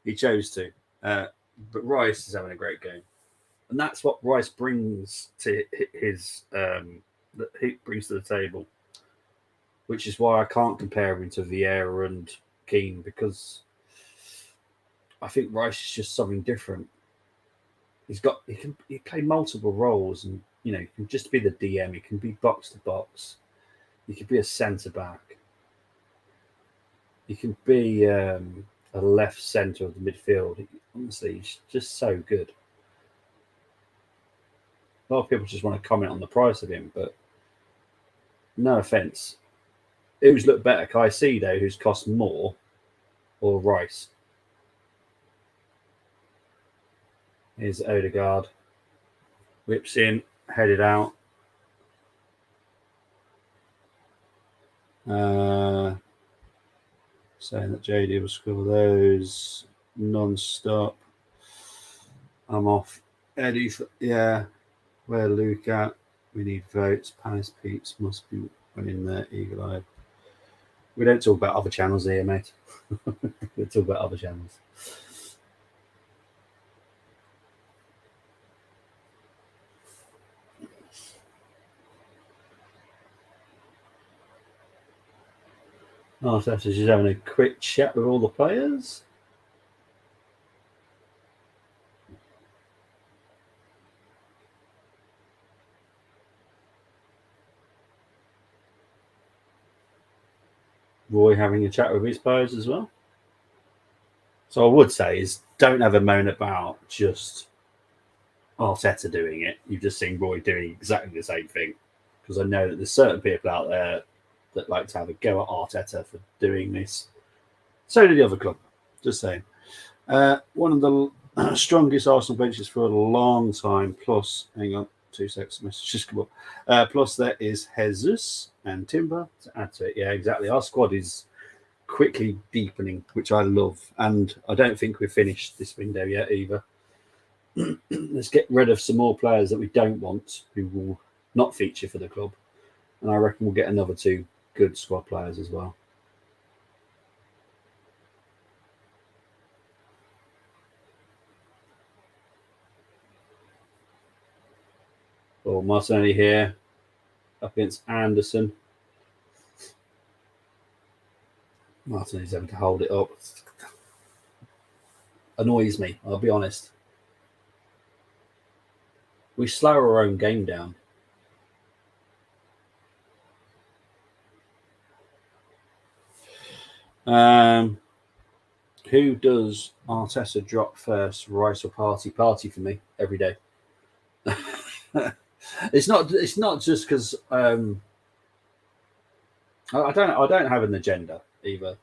He chose to. But Rice is having a great game. And that's what Rice brings to his he brings to the table. Which is why I can't compare him to Vieira and Keane, because I think Rice is just something different. He can play multiple roles, and he can just be the DM. He can be box to box. He could be a centre back. He can be a left centre of the midfield. Honestly, he's just so good. A lot of people just want to comment on the price of him, but no offence. Who's looked better, Caicedo, who's cost more, or Rice? Here's Odegaard. Whips in, headed out. Saying that JD will score those non-stop. I'm off. Eddie, yeah. Where Luke at? We need votes. Palace Peeps must be winning there. Eagle-eyed. We don't talk about other channels here, mate. We talk about other channels. Artetas is having a quick chat with all the players. Roy having a chat with his players as well. So I would say is don't have a moan about just Arteta doing it. You've just seen Roy doing exactly the same thing. Because I know that there's certain people out there that like to have a go at Arteta for doing this. So did the other club. Just saying. One of the strongest Arsenal benches for a long time. Plus, hang on, 2 seconds. Messages come up. Plus, there is Jesus and Timber to add to it. Yeah, exactly. Our squad is quickly deepening, which I love. And I don't think we've finished this window yet either. Let's get rid of some more players that we don't want, who will not feature for the club. And I reckon we'll get another 2 good squad players as well. Or Martinelli here up against Anderson. Martinelli's having to hold it up. Annoys me, I'll be honest. We slow our own game down. Who does Arteta drop first, Rice or Party? Party for me every day. It's not just because I don't have an agenda either.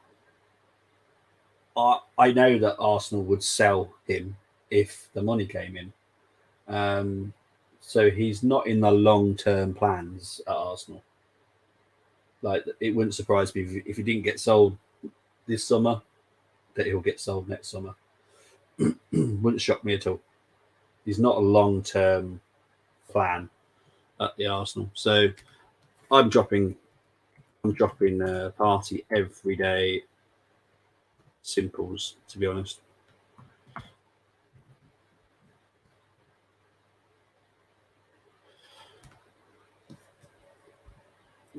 I know that Arsenal would sell him if the money came in. So he's not in the long-term plans at Arsenal. Like, it wouldn't surprise me if he didn't get sold this summer, that he'll get sold next summer. Wouldn't shock me at all. He's not a long-term plan at the Arsenal. So I'm dropping Party every day. Simples, to be honest.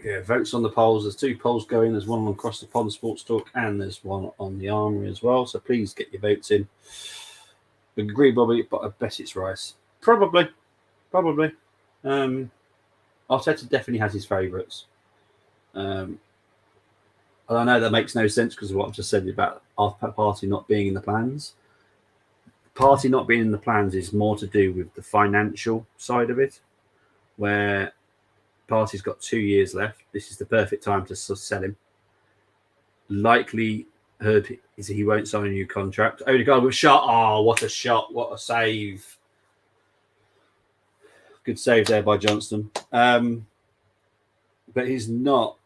Yeah, votes on the polls. There's 2 polls going. There's one on Across the Pond Sports Talk, and there's one on the Armory as well. So please get your votes in. We agree, Bobby, but I bet it's Rice. Probably. Arteta definitely has his favourites. And I know that makes no sense because of what I've just said about Party not being in the plans. Party not being in the plans is more to do with the financial side of it, where Party's got 2 years left. This is the perfect time to sell him. Likelihood is he won't sign a new contract. Odegaard with shot. Oh, what a shot. What a save. Good save there by Johnston. But he's not.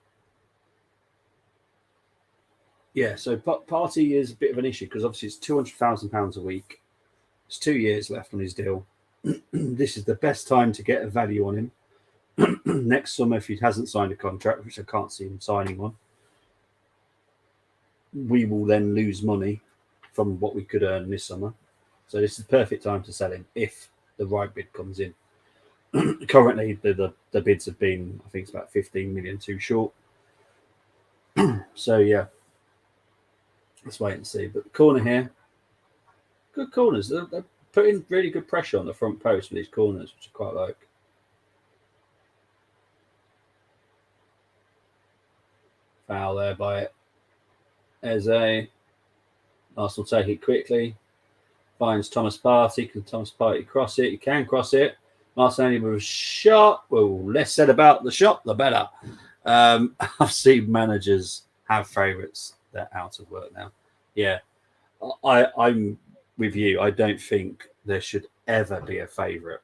Yeah, so Party is a bit of an issue because obviously it's £200,000 a week. There's 2 years left on his deal. This is the best time to get a value on him. Next summer, if he hasn't signed a contract, which I can't see him signing one, we will then lose money from what we could earn this summer. So this is the perfect time to sell him if the right bid comes in. Currently, the bids have been, I think it's about 15 million too short. So yeah, let's wait and see. But the corner here, good corners. They're putting really good pressure on the front post with these corners, which I quite like. Foul there by Eze. Arsenal take it quickly. Finds Thomas Partey. Can Thomas Partey cross it? He can cross it. Martinelli with a shot. Well, less said about the shot, the better. I've seen managers have favourites that are out of work now. Yeah, I'm with you. I don't think there should ever be a favourite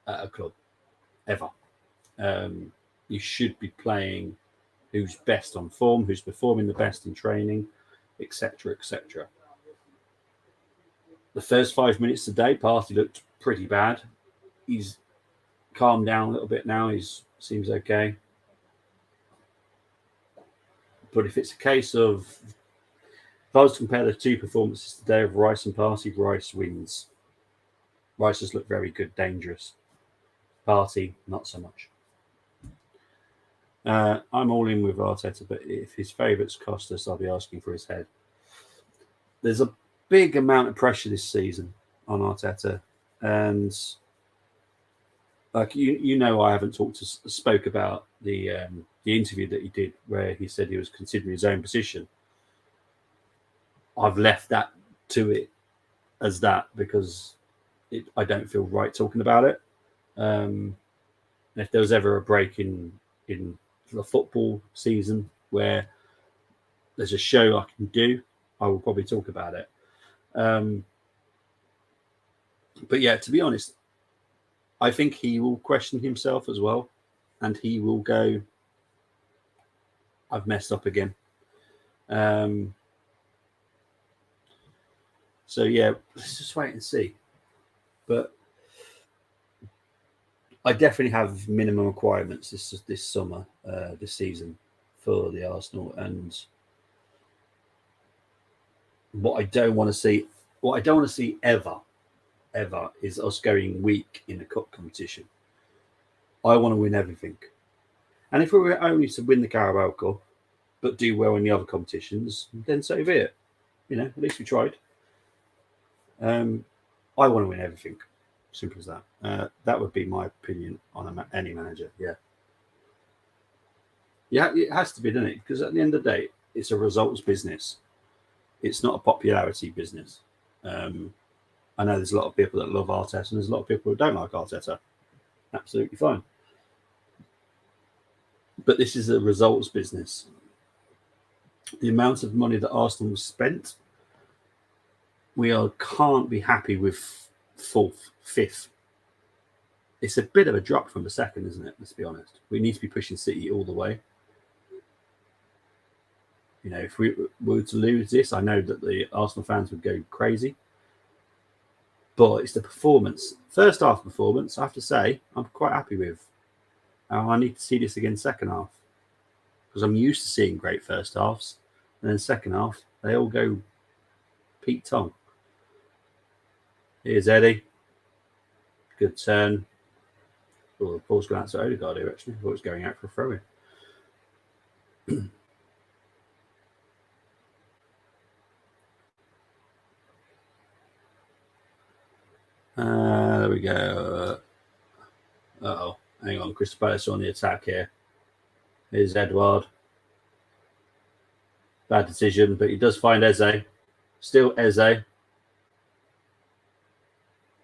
at a club. Ever. You should be playing who's best on form, who's performing the best in training, etc., etc. The first 5 minutes today, Partey looked pretty bad. He's calmed down a little bit now. He seems okay. But if it's a case of, if I was to compare the 2 performances today of Rice and Partey, Rice wins. Rice has looked very good, dangerous. Partey, not so much. I'm all in with Arteta, but if his favourites cost us, I'll be asking for his head. There's a big amount of pressure this season on Arteta, and like you know, I haven't spoke about the interview that he did where he said he was considering his own position. I've left that to it as that because I don't feel right talking about it. If there was ever a break in the football season where there's a show I can do, I will probably talk about it. But yeah, to be honest, I think he will question himself as well, and he will go, I've messed up again. So yeah, let's just wait and see. But I definitely have minimum requirements this summer, this season for the Arsenal, and what I don't want to see ever is us going weak in a cup competition. I want to win everything, and if we were only to win the Carabao Cup but do well in the other competitions, then so be it. At least we tried. I want to win everything. Simple as that. That would be my opinion on any manager. Yeah, it has to be, doesn't it? Because at the end of the day, it's a results business. It's not a popularity business. I know there's a lot of people that love Arteta, and there's a lot of people who don't like Arteta. Absolutely fine. But this is a results business. The amount of money that Arsenal spent, we can't be happy with fourth, fifth. It's a bit of a drop from the second, isn't it? Let's be honest. We need to be pushing City all the way. If we were to lose this, I know that the Arsenal fans would go crazy. But it's the performance. First half performance, I have to say, I'm quite happy with. I need to see this again second half. Because I'm used to seeing great first halves. And then second half, they all go Pete Tong. Here's Eddie. Good turn. Oh, the ball's going out to Odegaard here, actually. I thought it was going out for a throw-in. There we go. Uh-oh. Hang on. CrystalPalace on the attack here. Here's Edouard. Bad decision, but he does find Eze. Still Eze.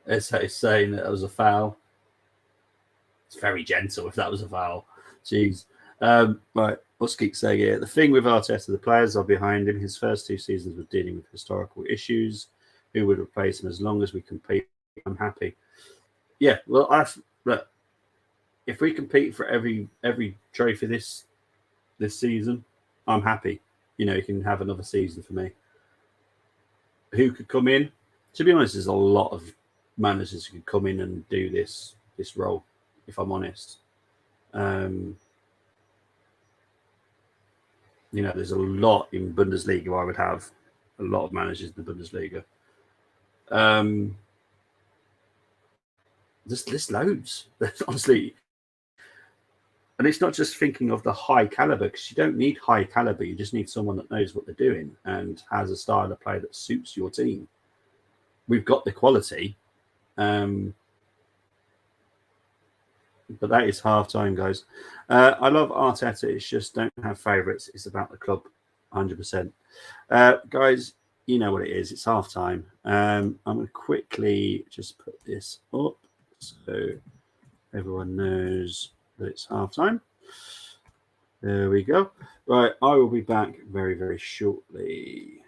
Eze is saying that was a foul. It's very gentle if that was a foul. Jeez. Right. Let's keep saying here. The thing with Arteta, the players are behind him. His first 2 seasons were dealing with historical issues. Who would replace him? As long as we compete, I'm happy. Yeah, well, look, if we compete for every trophy this season, I'm happy. You can have another season for me. Who could come in? To be honest, there's a lot of managers who could come in and do this role, if I'm honest. There's a lot in Bundesliga. I would have a lot of managers in the Bundesliga. There's loads, honestly. And it's not just thinking of the high caliber, because you don't need high caliber. You just need someone that knows what they're doing and has a style of play that suits your team. We've got the quality. But that is half time, guys. I love Arteta. It's just don't have favourites. It's about the club, 100%. Guys, you know what it is. It's half time. I'm going to quickly just put this up so everyone knows that it's half time. There we go. Right, I will be back very, very shortly.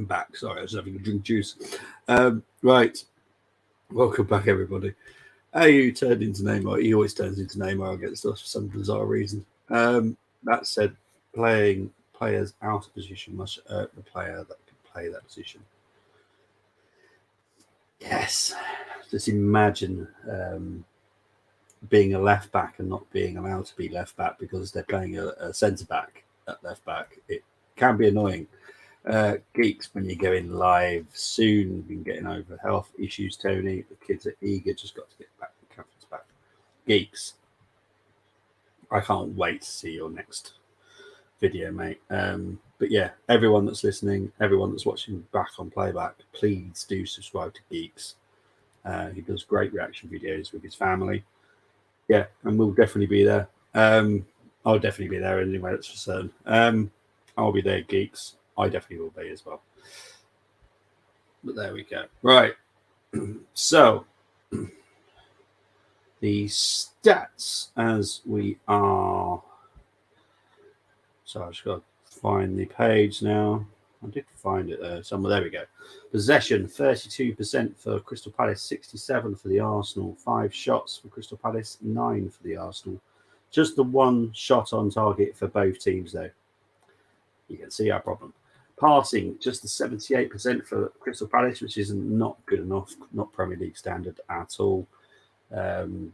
I'm back. Sorry, I was having a drink juice. Right. Welcome back, everybody. AU turned into Neymar. He always turns into Neymar against us for some bizarre reason. That said, players out of position must hurt the player that can play that position. Yes. Just imagine being a left back and not being allowed to be left back because they're playing a centre back at left back. It can be annoying. Geeks, when you go in live soon, you've been getting over health issues, Tony. The kids are eager, just got to get back, the confidence back. Geeks, I can't wait to see your next video, mate. But yeah, everyone that's listening, everyone that's watching back on playback, please do subscribe to Geeks. He does great reaction videos with his family. Yeah, and we'll definitely be there. I'll definitely be there anyway, that's for certain. I'll be there, Geeks. I definitely will be as well. But there we go. Right. So, the stats as we are. So, I've just got to find the page now. I did find it there somewhere. There we go. Possession 32% for Crystal Palace, 67 for the Arsenal. 5 shots for Crystal Palace, 9 for the Arsenal. Just the one shot on target for both teams, though. You can see our problem. Passing, just the 78% for Crystal Palace, which is not good enough, not Premier League standard at all. So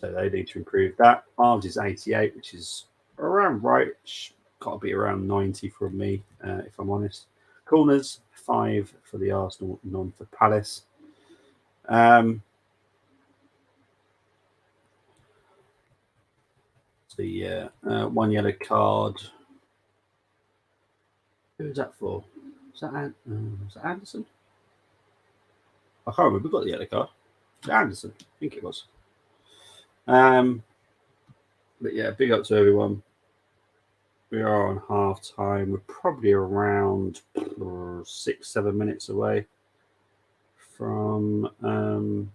they need to improve that. Ours is 88, which is around right. Got to be around 90 from me, if I'm honest. Corners, 5 for the Arsenal, none for Palace. So yeah, 1 yellow card. Who was that for? Was that Anderson? I can't remember. We got the yellow card. Was it Anderson? I think it was. But yeah, big up to everyone. We are on half time. We're probably around 6-7 minutes away from the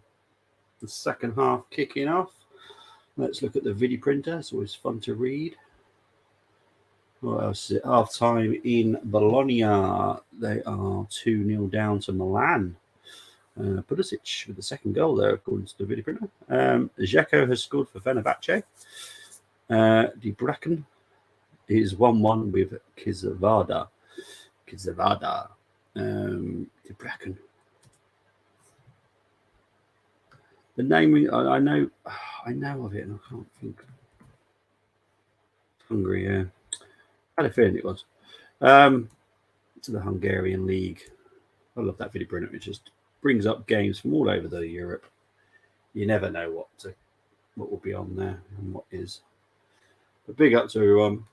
second half kicking off. Let's look at the video printer. It's always fun to read. What else is it? Half time in Bologna. They are 2-0 down to Milan. Pulisic with the second goal there, according to the video printer. Dzeko has scored for Fenerbahce. De Bracken is 1-1 with Kizavada. De Bracken. The name I know of it, and I can't think. Hungary, yeah. I had a feeling it was. To the Hungarian league. I love that video printer. It just brings up games from all over the Europe. You never know what will be on there and what is. But big up to everyone.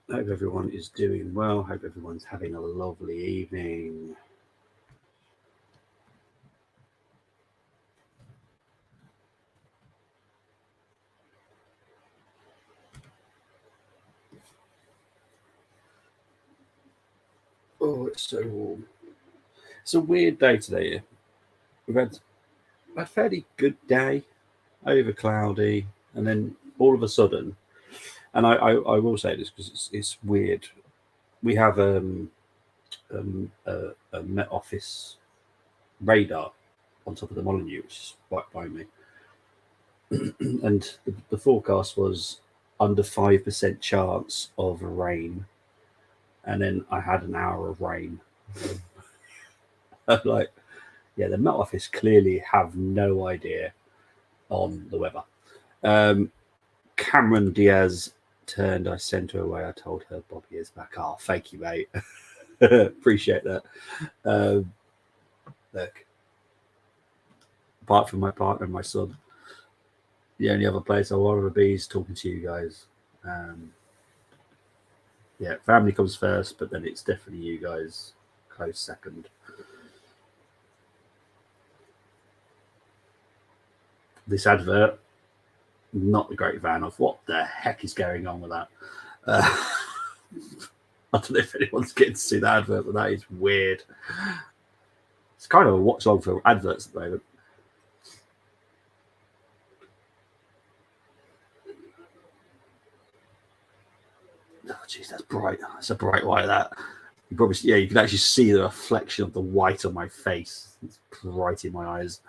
Hope everyone is doing well. Hope everyone's having a lovely evening. Oh, it's so warm. It's a weird day today. Yeah. We've had a fairly good day, over cloudy, and then all of a sudden, and I will say this because it's weird. We have a Met Office radar on top of the Molyneux, which is right by me, and the forecast was under 5% chance of rain, and then I had an hour of rain. I'm like, yeah, the Met Office clearly have no idea on the weather. Cameron Diaz turned. I sent her away. I told her Bobby is back. Oh, thank you, mate. Appreciate that. Look, apart from my partner and my son, the only other place I want to be is talking to you guys. Yeah, family comes first, but then it's definitely you guys close second. This advert, not a great fan of. What the heck is going on with that? I don't know if anyone's getting to see the advert, but that is weird. It's kind of a watch along for adverts at the moment. Oh, jeez, that's bright. That's a bright white, that. You probably, yeah, you can actually see the reflection of the white on my face. It's bright in my eyes.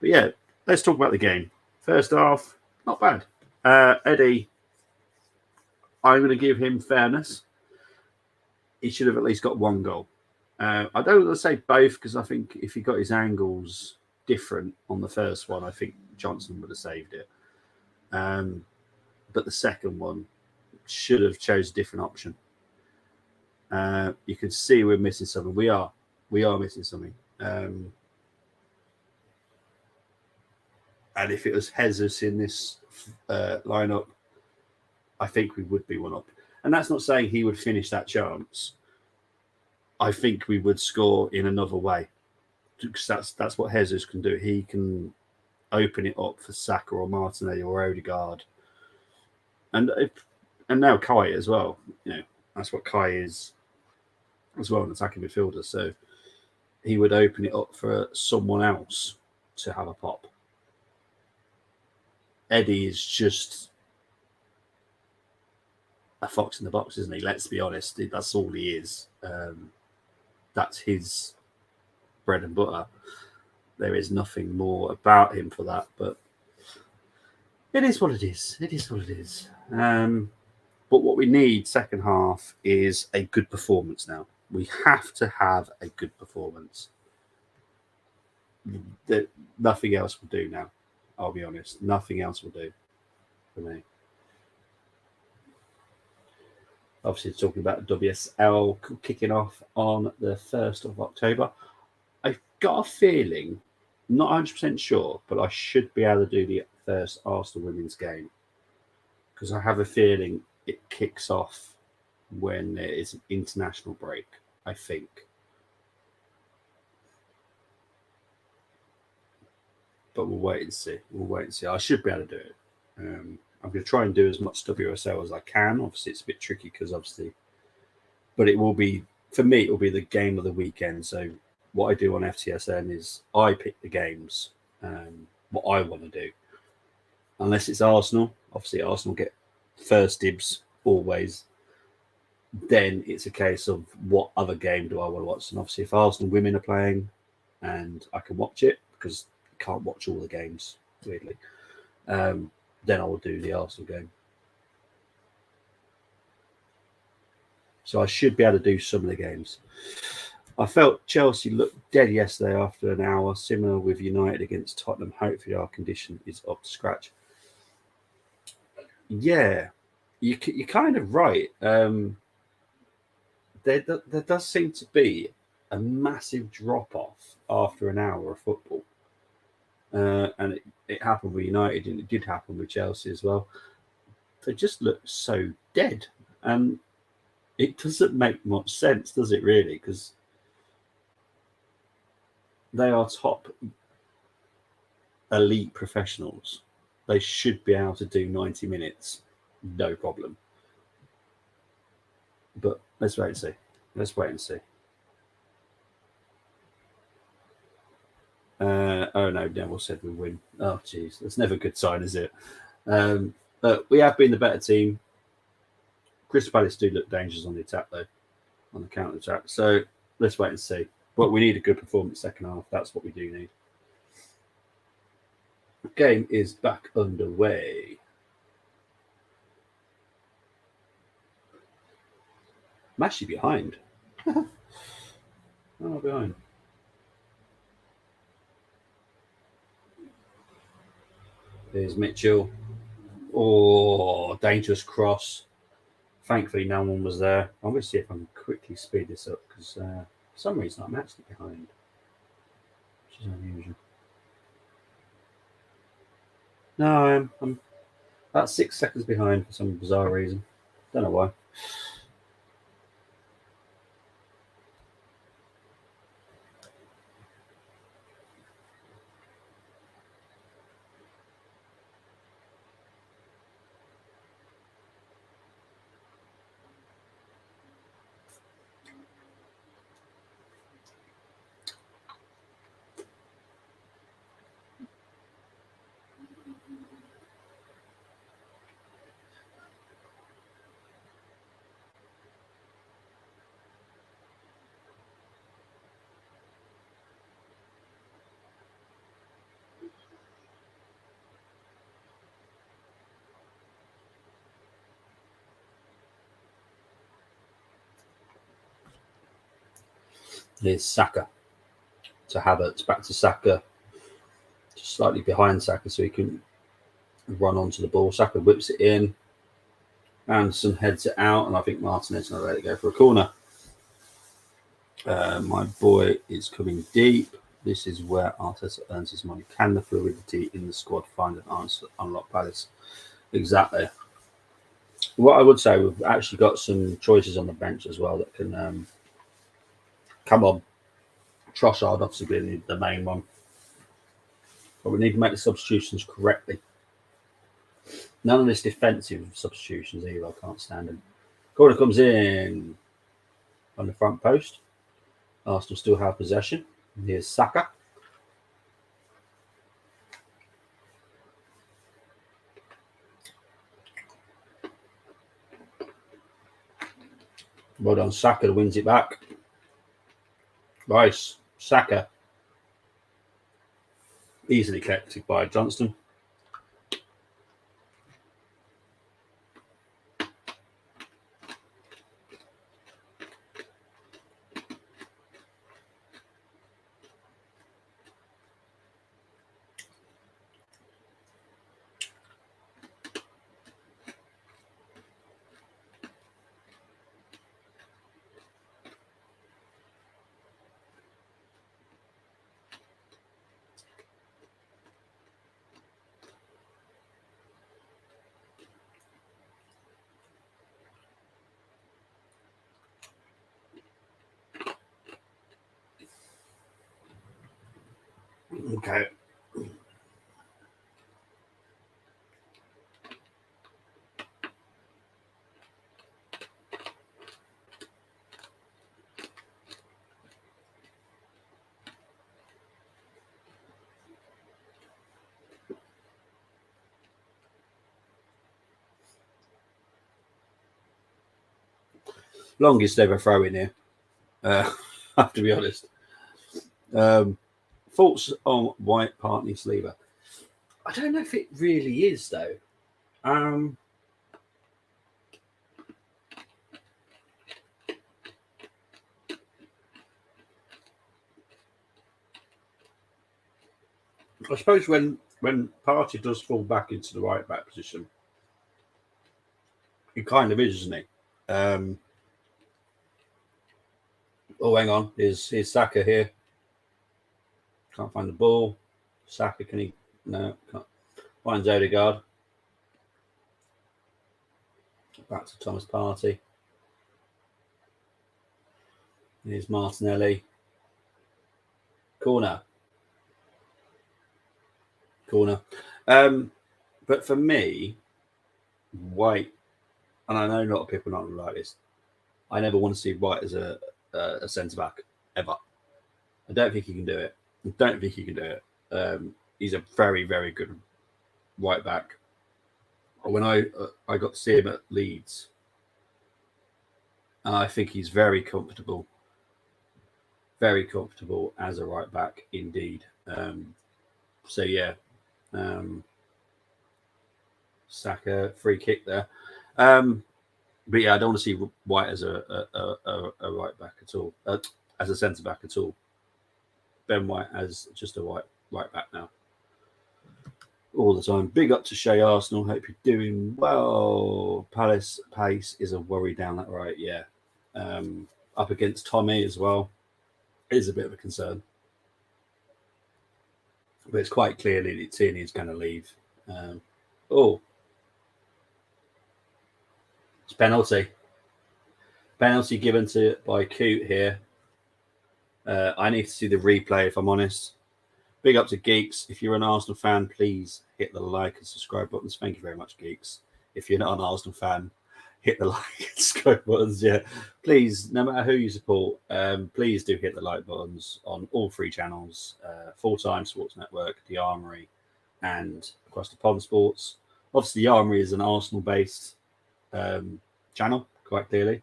But yeah, let's talk about the game. First half, not bad. Eddie, I'm going to give him fairness. He should have at least got one goal. I don't want to say both because I think if he got his angles different on the first one, I think Johnson would have saved it. But the second one should have chose a different option. You can see we're missing something. We are missing something. And if it was Jesus in this lineup, I think we would be one up. And that's not saying he would finish that chance. I think we would score in another way. Because that's what Jesus can do. He can open it up for Saka or Martinelli or Odegaard. And now Kai as well. You know, that's what Kai is as well, an attacking midfielder. So he would open it up for someone else to have a pop. Eddie is just a fox in the box, isn't he? Let's be honest. That's all he is. That's his bread and butter. There is nothing more about him for that, but it is what it is. It is what it is. But what we need second half is a good performance now. We have to have a good performance. Nothing else will do now. I'll be honest. Nothing else will do for me. Obviously, talking about WSL kicking off on the 1st of October. I've got a feeling, not 100% sure, but I should be able to do the first Arsenal women's game. Because I have a feeling it kicks off when there is an international break, I think. But we'll wait and see. I should be able to do it. I'm going to try and do as much WSL as I can. Obviously, it's a bit tricky because but it will be, for me, it will be the game of the weekend. So what I do on FTSN is I pick the games, what I want to do. Unless it's Arsenal, obviously Arsenal get first dibs always. Then it's a case of what other game do I want to watch? And obviously if Arsenal women are playing and I can watch it, because I can't watch all the games, weirdly, then I will do the Arsenal game. So I should be able to do some of the games. I felt Chelsea looked dead yesterday after an hour, similar with United against Tottenham. Hopefully our condition is up to scratch. Yeah, you're kind of right. There does seem to be a massive drop-off after an hour of football. And it happened with United, and it did happen with Chelsea as well. They just look so dead. And it doesn't make much sense, does it, really? Because they are top elite professionals. They should be able to do 90 minutes, no problem. But let's wait and see. Oh no, Neville said we win. Oh geez, that's never a good sign, is it? But we have been the better team. CrystalPalace do look dangerous on the attack, though, on the counter attack. So let's wait and see. But we need a good performance second half. That's what we do need. The game is back underway. I'm actually behind. Behind. There's Mitchell. Oh, dangerous cross. Thankfully, no one was there. I'm going to see if I can quickly speed this up because for some reason I'm actually behind, which is unusual. No, I'm about 6 seconds behind for some bizarre reason. Don't know why. Here's Saka to Havertz, back to Saka, just slightly behind Saka so he can run onto the ball. Saka whips it in. Anderson heads it out, and I think Martinez is going to let it go for a corner. My boy is coming deep. This is where Arteta earns his money. Can the fluidity in the squad find an answer to unlock Palace? Exactly. What I would say, we've actually got some choices on the bench as well that can come on. Trossard obviously being the main one. But we need to make the substitutions correctly. None of this defensive substitutions either. I can't stand them. Corner comes in on the front post. Arsenal still have possession. Here's Saka. Well done, Saka wins it back. Rice, Saka. Easily collected by Johnston. Okay. Longest ever throw in here. I have to be honest. Thoughts on White Partney Sleever? I don't know if it really is though. I suppose when Partey does fall back into the right back position, it kind of is, isn't it? Oh, hang on. Here's Saka here. Can't find the ball. Saka, can he? No, can't. Finds Odegaard. Back to Thomas Partey. Here's Martinelli. Corner. But for me, White, and I know a lot of people not like this, I never want to see White as a centre back ever. I don't think he can do it. He's a very, very good right back. When I got to see him at Leeds, and I think he's very comfortable as a right back indeed. So yeah, Saka free kick there. But yeah, I don't want to see White as a right back at all, as a centre back at all. Ben White as just a right back now. All the time. Big up to Shay Arsenal. Hope you're doing well. Palace pace is a worry down that right. Yeah. Up against Tommy as well is a bit of a concern. But it's quite clearly that Tierney is going to leave. It's penalty. Penalty given by Coote here. I need to see the replay if I'm honest. Big up to Geeks. If you're an Arsenal fan, please hit the like and subscribe buttons. Thank you very much, Geeks. If you're not an Arsenal fan, hit the like and subscribe buttons. Yeah, please, no matter who you support, please do hit the like buttons on all three channels: Full Time Sports Network, The Armory, and Across the Pond Sports. Obviously, The Armory is an Arsenal-based channel, quite clearly.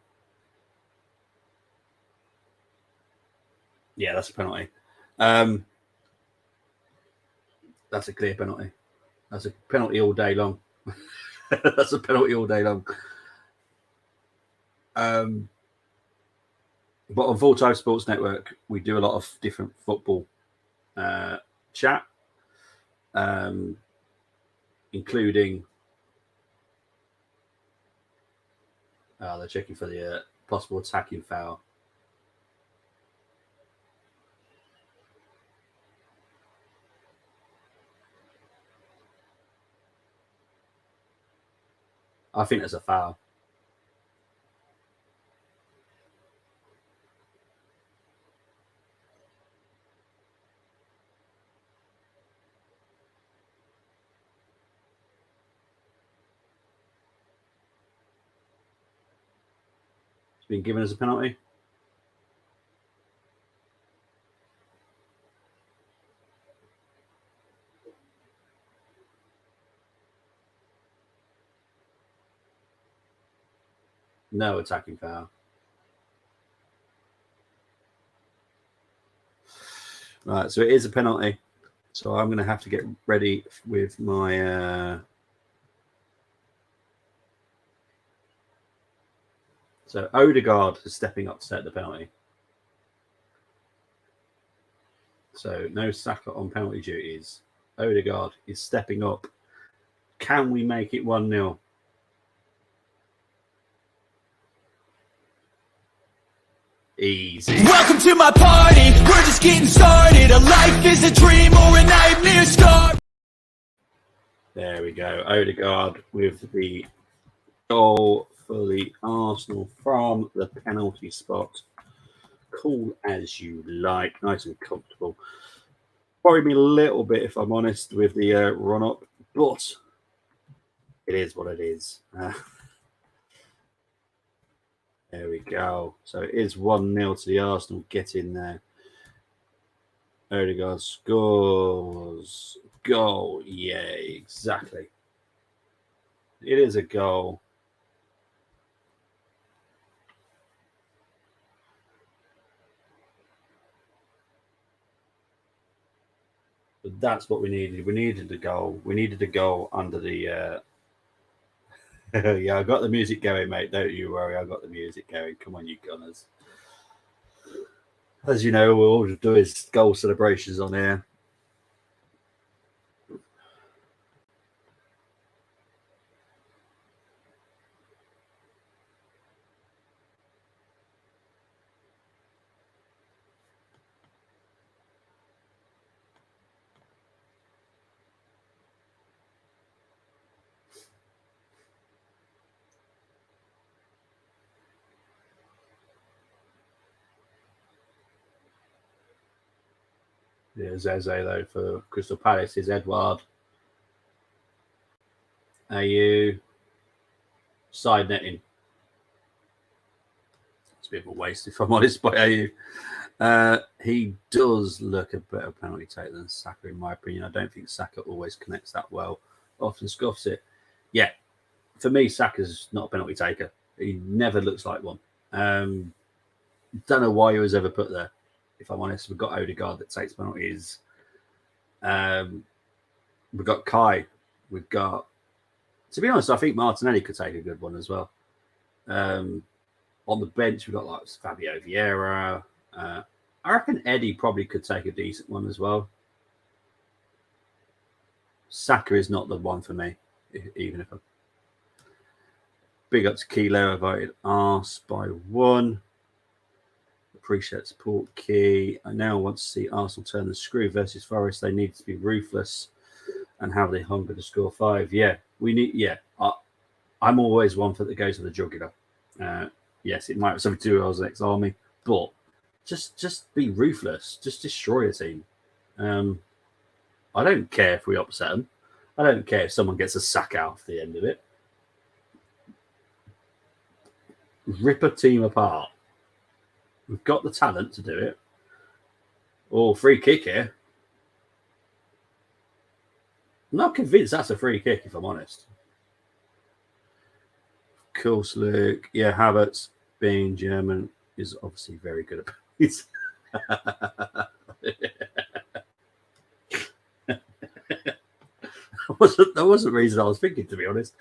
Yeah, that's a penalty. That's a clear penalty. That's a penalty all day long. That's a penalty all day long. But on Full Time Sports Network, we do a lot of different football chat, including they're checking for the possible attacking foul. I think there's a foul. It's been given as a penalty. No attacking foul. Right, so it is a penalty. So I'm going to have to get ready with my... So Odegaard is stepping up to set the penalty. So no Saka on penalty duties. Odegaard is stepping up. Can we make it 1-0? Easy. Welcome to my party. We're just getting started. A life is a dream or a nightmare start. There we go. Odegaard with the goal for the Arsenal from the penalty spot. Cool as you like. Nice and comfortable. Worried me a little bit, if I'm honest, with the run up, but it is what it is. There we go. So it is 1-0 to the Arsenal. Get in there. Odegaard scores. Goal. Yeah, exactly. It is a goal. But that's what we needed. We needed a goal. We needed a goal under the... Yeah, I got the music going, mate. Don't you worry. I got the music going. Come on, you Gunners. As you know, we'll always do his goal celebrations on here. Yeah, Zeze, though, for Crystal Palace is Edouard. AU. Side netting. It's a bit of a waste, if I'm honest, by AU. He does look a better penalty take than Saka, in my opinion. I don't think Saka always connects that well. Often scuffs it. Yeah, for me, Saka's not a penalty taker. He never looks like one. Don't know why he was ever put there. If I'm honest, we've got Odegaard that takes penalties. We've got Kai. We've got, to be honest, I think Martinelli could take a good one as well. On the bench, we've got like Fabio Vieira. I reckon Eddie probably could take a decent one as well. Saka is not the one for me, even if I'm... Big up to Kilo, I voted arse by 1. Appreciate support, Key. I now want to see Arsenal turn the screw versus Forest. They need to be ruthless and have the hunger to score 5. Yeah, we need. Yeah, I'm always one for that goes for the jugular. Yes, it might have something to do with I was an ex-army, but just be ruthless. Just destroy a team. I don't care if we upset them. I don't care if someone gets a sack out at the end of it. Rip a team apart. We've got the talent to do it. Oh, free kick here. I'm not convinced that's a free kick, if I'm honest. Of course, Luke. Yeah, Havertz, being German, is obviously very good at it. That wasn't the reason I was thinking, to be honest.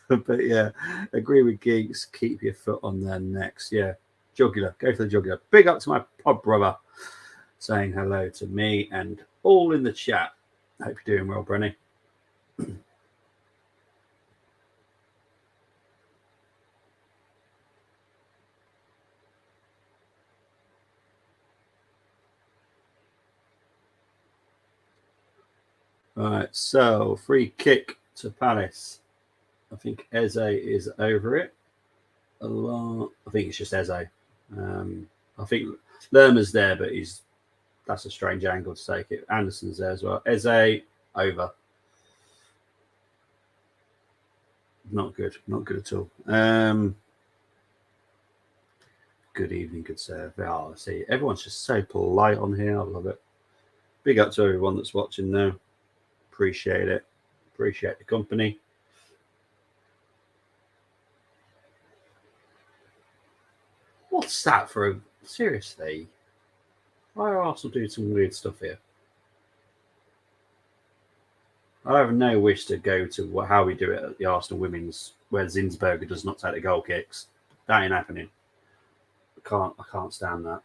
But yeah, agree with Geeks. Keep your foot on their necks. Yeah. jugular. Go for the jugular. Big up to my pod brother saying hello to me and all in the chat. Hope you're doing well, Brenny. All right, so free kick to Palace. I think Eze is over it. I think it's just Eze. I think Lerma's there, but that's a strange angle to take it. Anderson's there as well. Eze over. Not good. Not good at all. Good evening, good sir. Oh, see, everyone's just so polite on here. I love it. Big up to everyone that's watching now. Appreciate it. Appreciate the company. What's that for? Seriously? Why are Arsenal doing some weird stuff here? I have no wish to go to how we do it at the Arsenal women's, where Zinsberger does not take the goal kicks. That ain't happening. I can't stand that.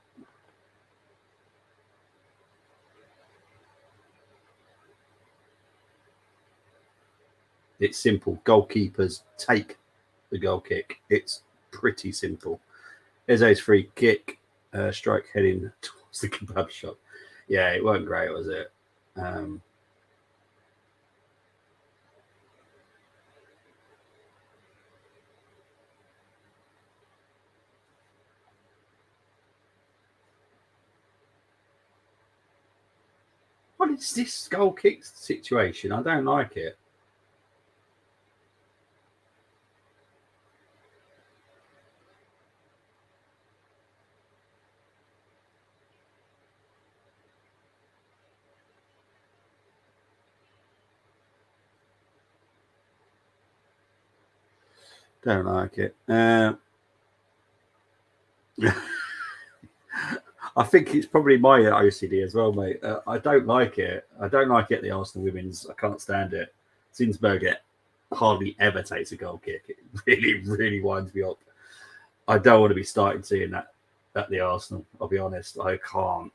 It's simple. Goalkeepers take the goal kick. It's pretty simple. Eze's free kick, strike heading towards the kebab shop. Yeah, it wasn't great, was it? What is this goal kick situation? I don't like it. Don't like it. I think it's probably my OCD as well, mate. I don't like it. I don't like it at the Arsenal women's. I can't stand it. Zinsberger hardly ever takes a goal kick. It really, really winds me up. I don't want to be starting seeing that at the Arsenal. I'll be honest. I can't.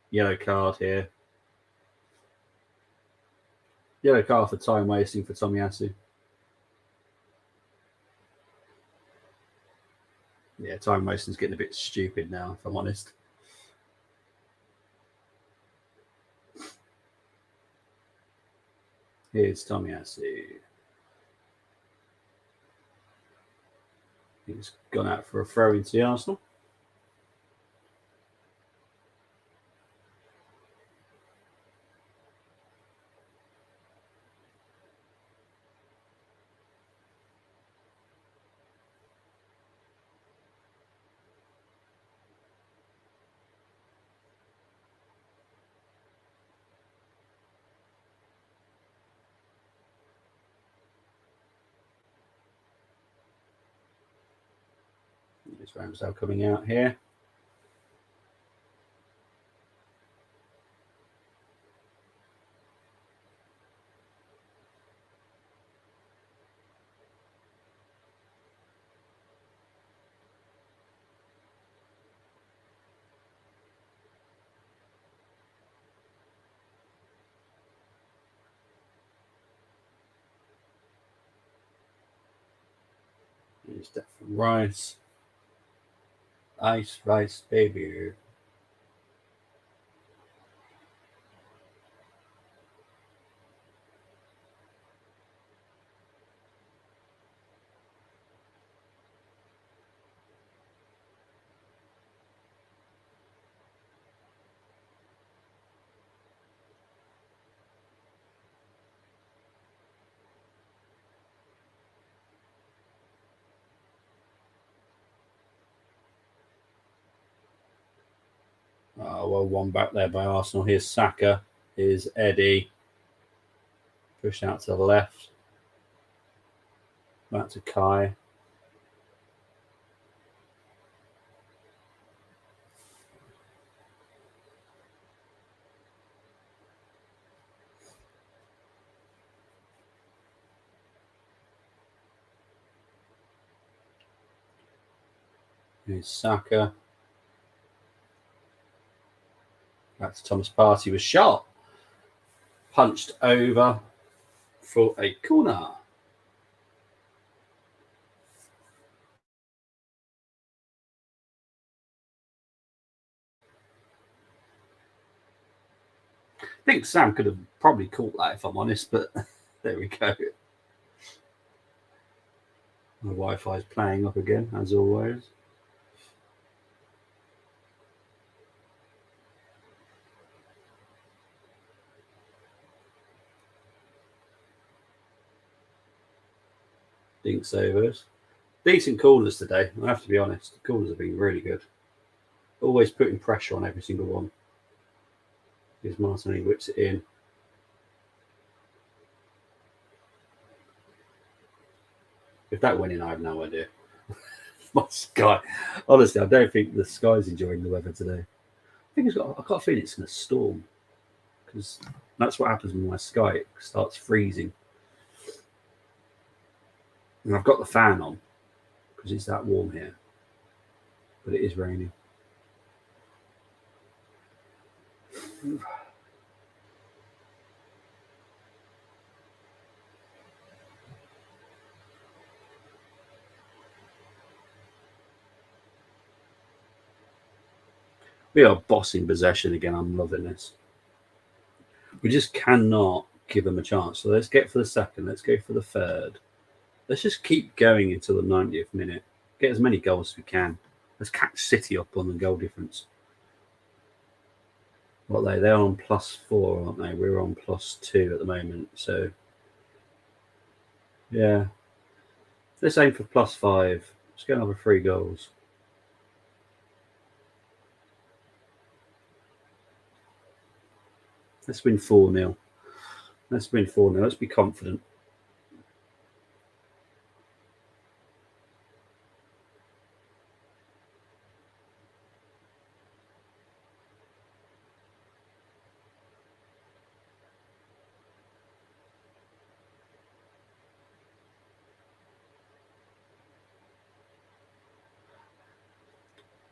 Yellow card here. Yellow card for time wasting for Tomiyasu. Yeah, time wasting's getting a bit stupid now, if I'm honest. Here's Tomiyasu. He's gone out for a throw into the Arsenal. There's Ramsdale coming out here. Here's Declan Rice. Ice Rice, baby. Oh, well, one back there by Arsenal. Here's Saka. Here's Eddie. Push out to the left. Back to Kai. Here's Saka. Back to Thomas Partey was shot. Punched over for a corner. I think Sam could have probably caught that if I'm honest, but there we go. My Wi-Fi is playing up again, as always. Dinks overs. Decent callers today, I have to be honest. The callers have been really good. Always putting pressure on every single one. Here's Martin, he whips it in. If that went in, I have no idea. My Sky. Honestly, I don't think the Sky's enjoying the weather today. I got a feeling it's going to storm. Because that's what happens when my Sky it starts freezing. And I've got the fan on because it's that warm here. But it is raining. We are bossing possession again. I'm loving this. We just cannot give them a chance. So let's get for the second. Let's go for the third. Let's just keep going until the 90th minute. Get as many goals as we can. Let's catch City up on the goal difference. What are they? They're on +4, aren't they? We're on +2 at the moment. So, yeah. Let's aim for +5. Let's get another 3 goals. Let's win 4-0. Let's win 4-0. Let's be confident.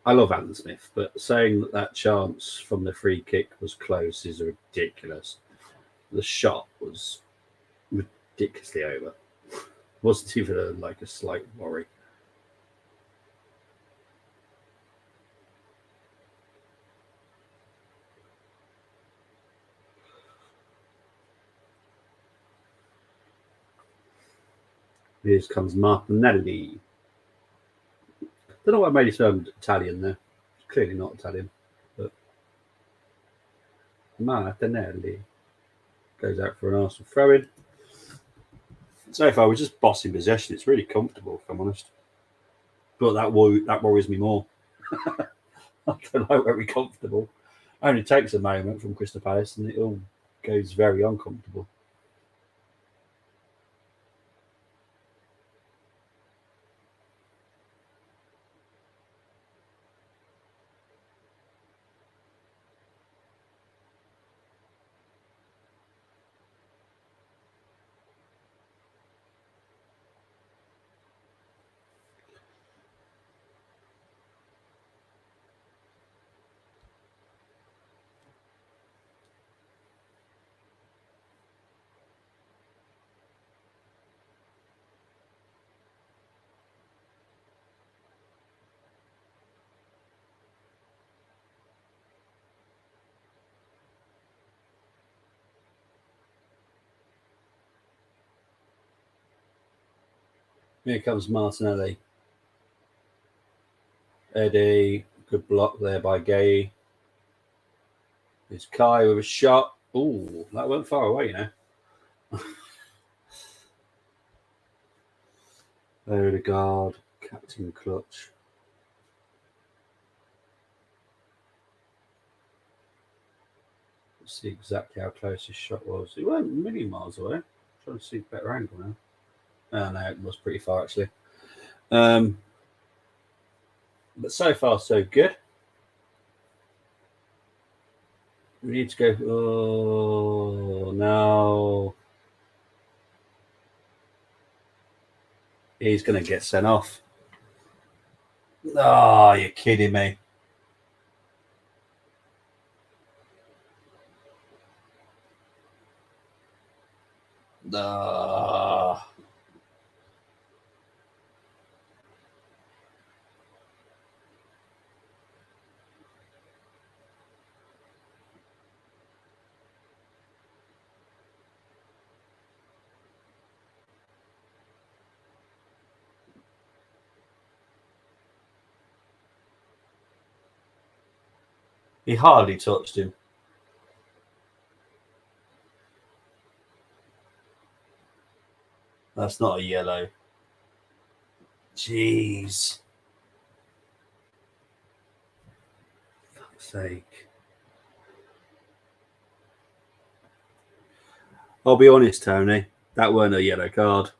I love Alan Smith, but saying that chance from the free kick was close is ridiculous. The shot was ridiculously over. Wasn't even like a slight worry. Here comes Martinelli. Don't know what made it sound Italian there. Clearly not Italian, but Martinelli goes out for an Arsenal throw-in. So far, we're just bossing possession. It's really comfortable, if I'm honest. But that worries me more. I don't like very comfortable. It only takes a moment from CrystalPalace, and it all goes very uncomfortable. Here comes Martinelli. Eddie, good block there by Gay. There's Kai with a shot. Ooh, that went far away, you know. Odegaard, Captain Clutch. Let's see exactly how close his shot was. It wasn't a million miles away. I'm trying to see a better angle now. Oh, no, it was pretty far actually. But so far, so good. We need to go. Oh, no. He's going to get sent off. Oh, you're kidding me. Oh. He hardly touched him. That's not a yellow. Jeez. Fuck's sake. I'll be honest, Tony. That weren't a yellow card.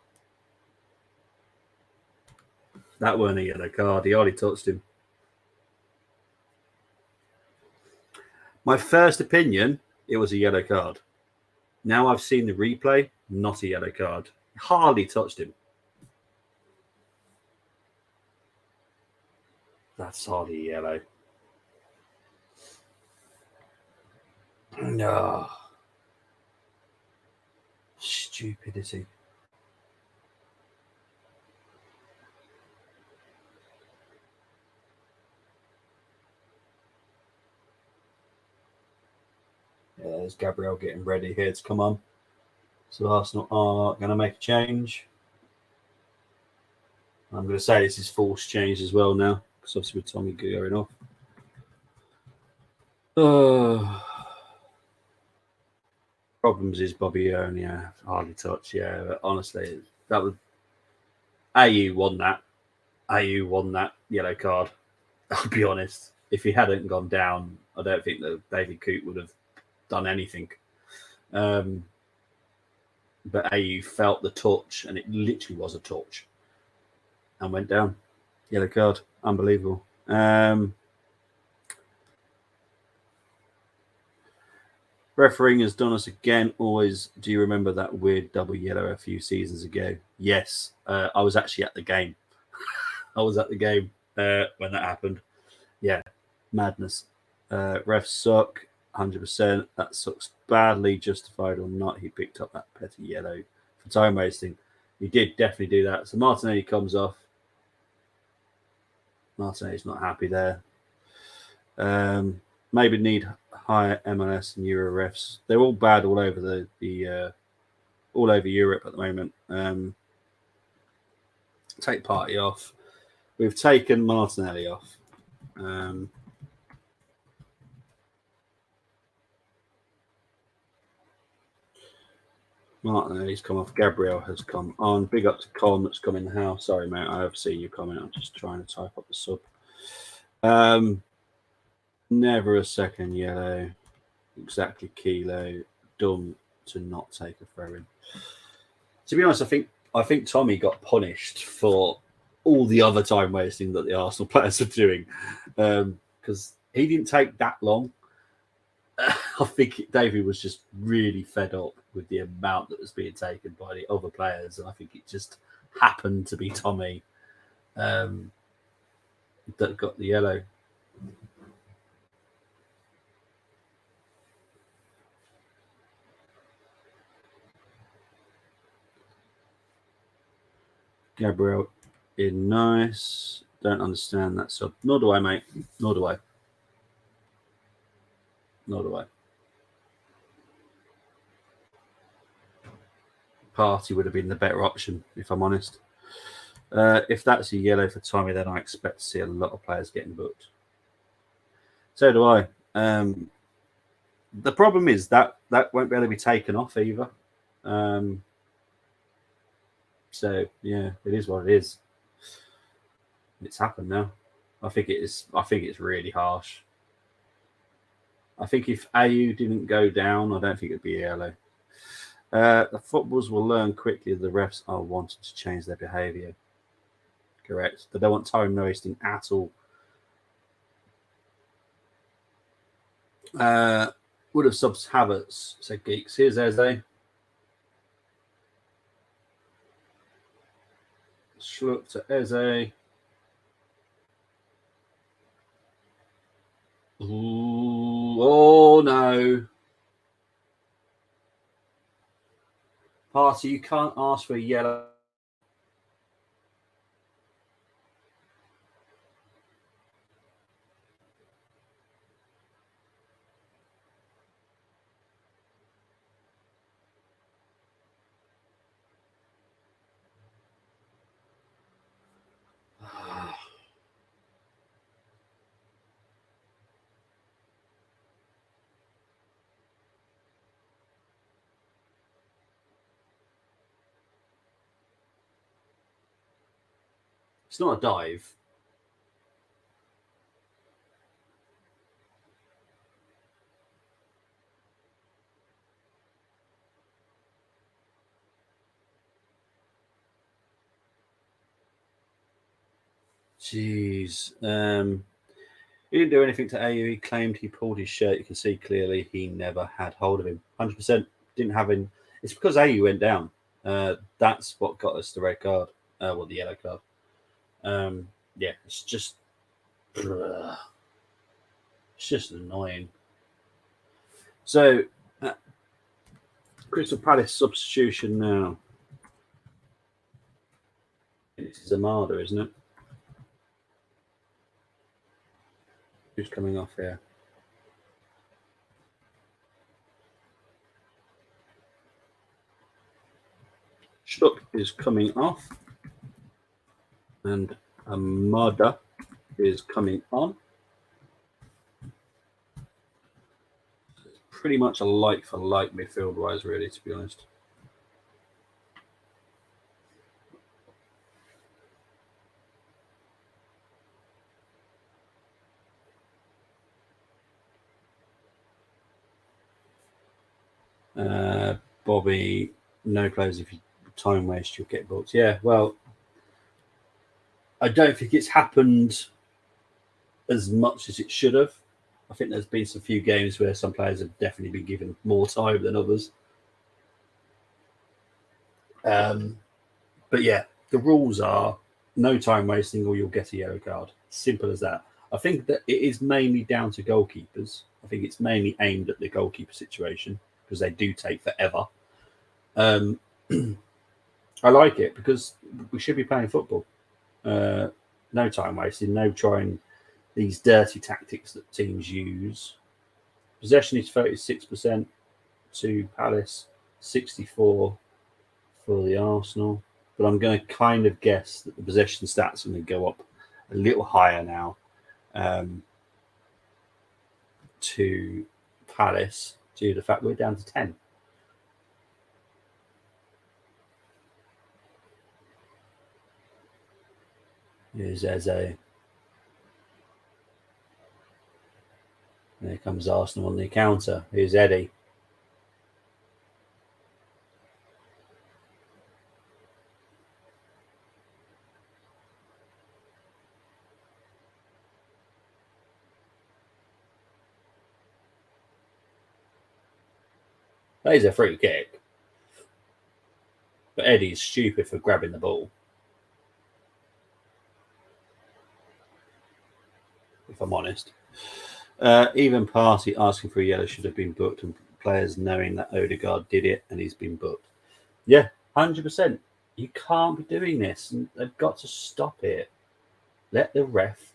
That weren't a yellow card. He hardly touched him. My first opinion, it was a yellow card. Now I've seen the replay, not a yellow card. Hardly touched him. That's hardly yellow. No. Stupidity. Yeah, there's Gabriel getting ready here to come on. So Arsenal are going to make a change. I'm going to say this is forced change as well now, because obviously with Tommy going off. Problems is Bobby Owen, yeah, hardly touch, yeah. But honestly, that was AU won that. AU won that yellow card. I'll be honest. If he hadn't gone down, I don't think that David Coote would have done anything. But AU felt the touch, and it literally was a touch, and went down. Yellow card, unbelievable. Refereeing has done us again. Always, do you remember that weird double yellow a few seasons ago? Yes, I was actually at the game. I was at the game when that happened. Yeah, madness. Refs suck, 100%. That sucks badly, justified or not. He picked up that petty yellow for time wasting. He did definitely do that. So Martinelli comes off. Martinelli's not happy there. Maybe need higher MLS and Euro refs. They're all bad all over the all over Europe at the moment. Take Party off. We've taken Martinelli off. Martinelli's come off. Gabriel has come on. Big up to Colin that's come in the house. Sorry, mate. I have seen your comment. I'm just trying to type up the sub. Never a second yellow. Exactly kilo. Dumb to not take a throw in. To be honest, I think Tommy got punished for all the other time wasting that the Arsenal players are doing, because he didn't take that long. I think David was just really fed up with the amount that was being taken by the other players, and I think it just happened to be Tommy that got the yellow. Gabriel in nice. Don't understand that sub. Nor do I, mate. Nor do I. Nor do I. Party would have been the better option, if I'm honest. If that's a yellow for Tommy, then I expect to see a lot of players getting booked. So do I. The problem is that won't be able to be taken off either. So yeah, it is what it is. It's happened now. I think it's really harsh. I think if AU didn't go down, I don't think it'd be a yellow. The footballers will learn quickly the refs are wanting to change their behaviour. Correct. They don't want time wasting at all. Would have subs Havertz, said Geeks. Here's Eze. Schluck to Eze. Ooh, oh no. Party, you can't ask for a yellow. It's not a dive. Jeez. He didn't do anything to AU. He claimed he pulled his shirt. You can see clearly he never had hold of him. 100% didn't have him. It's because AU went down. That's what got us the red card. Well, the yellow card. Yeah, it's just annoying. So, Crystal Palace substitution now. It's Zamada, isn't it? Who's coming off here? Stuck is coming off, and Amada is coming on. It's pretty much a like for like midfield wise, really, to be honest. Bobby, no players. If you time waste, you'll get booked. Yeah, well, I don't think it's happened as much as it should have. I think there's been some few games where some players have definitely been given more time than others. But yeah, the rules are no time wasting or you'll get a yellow card. Simple as that. I think that it is mainly down to goalkeepers. I think it's mainly aimed at the goalkeeper situation because they do take forever. I like it because we should be playing football. No time wasting, no trying these dirty tactics that teams use. Possession is 36% to Palace, 64 for the Arsenal. But I'm going to kind of guess that the possession stats are going to go up a little higher now to Palace due to the fact we're down to 10. Here's Eze. There comes Arsenal on the counter. Here's Eddie. That is a free kick. But Eddie's stupid for grabbing the ball. If I'm honest. Even Party asking for a yellow should have been booked, and players knowing that Odegaard did it and he's been booked. Yeah, 100%. You can't be doing this, and they've got to stop it. Let the ref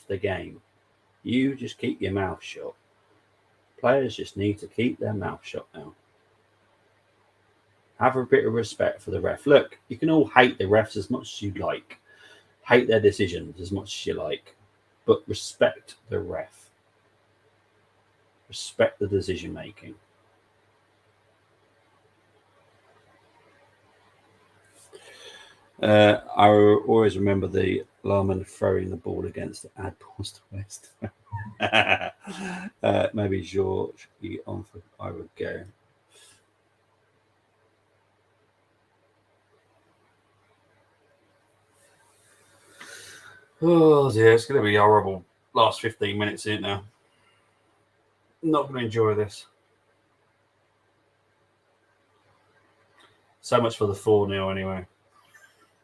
the game. You just keep your mouth shut. Players just need to keep their mouth shut now. Have a bit of respect for the ref. Look, you can all hate the refs as much as you like, hate their decisions as much as you like, but respect the ref. Respect the decision making. I always remember the Larman throwing the ball against the ad balls to West. Maybe George on for I would go. Oh dear, it's going to be horrible. Last 15 minutes in now. Not going to enjoy this. So much for the 4-0 anyway.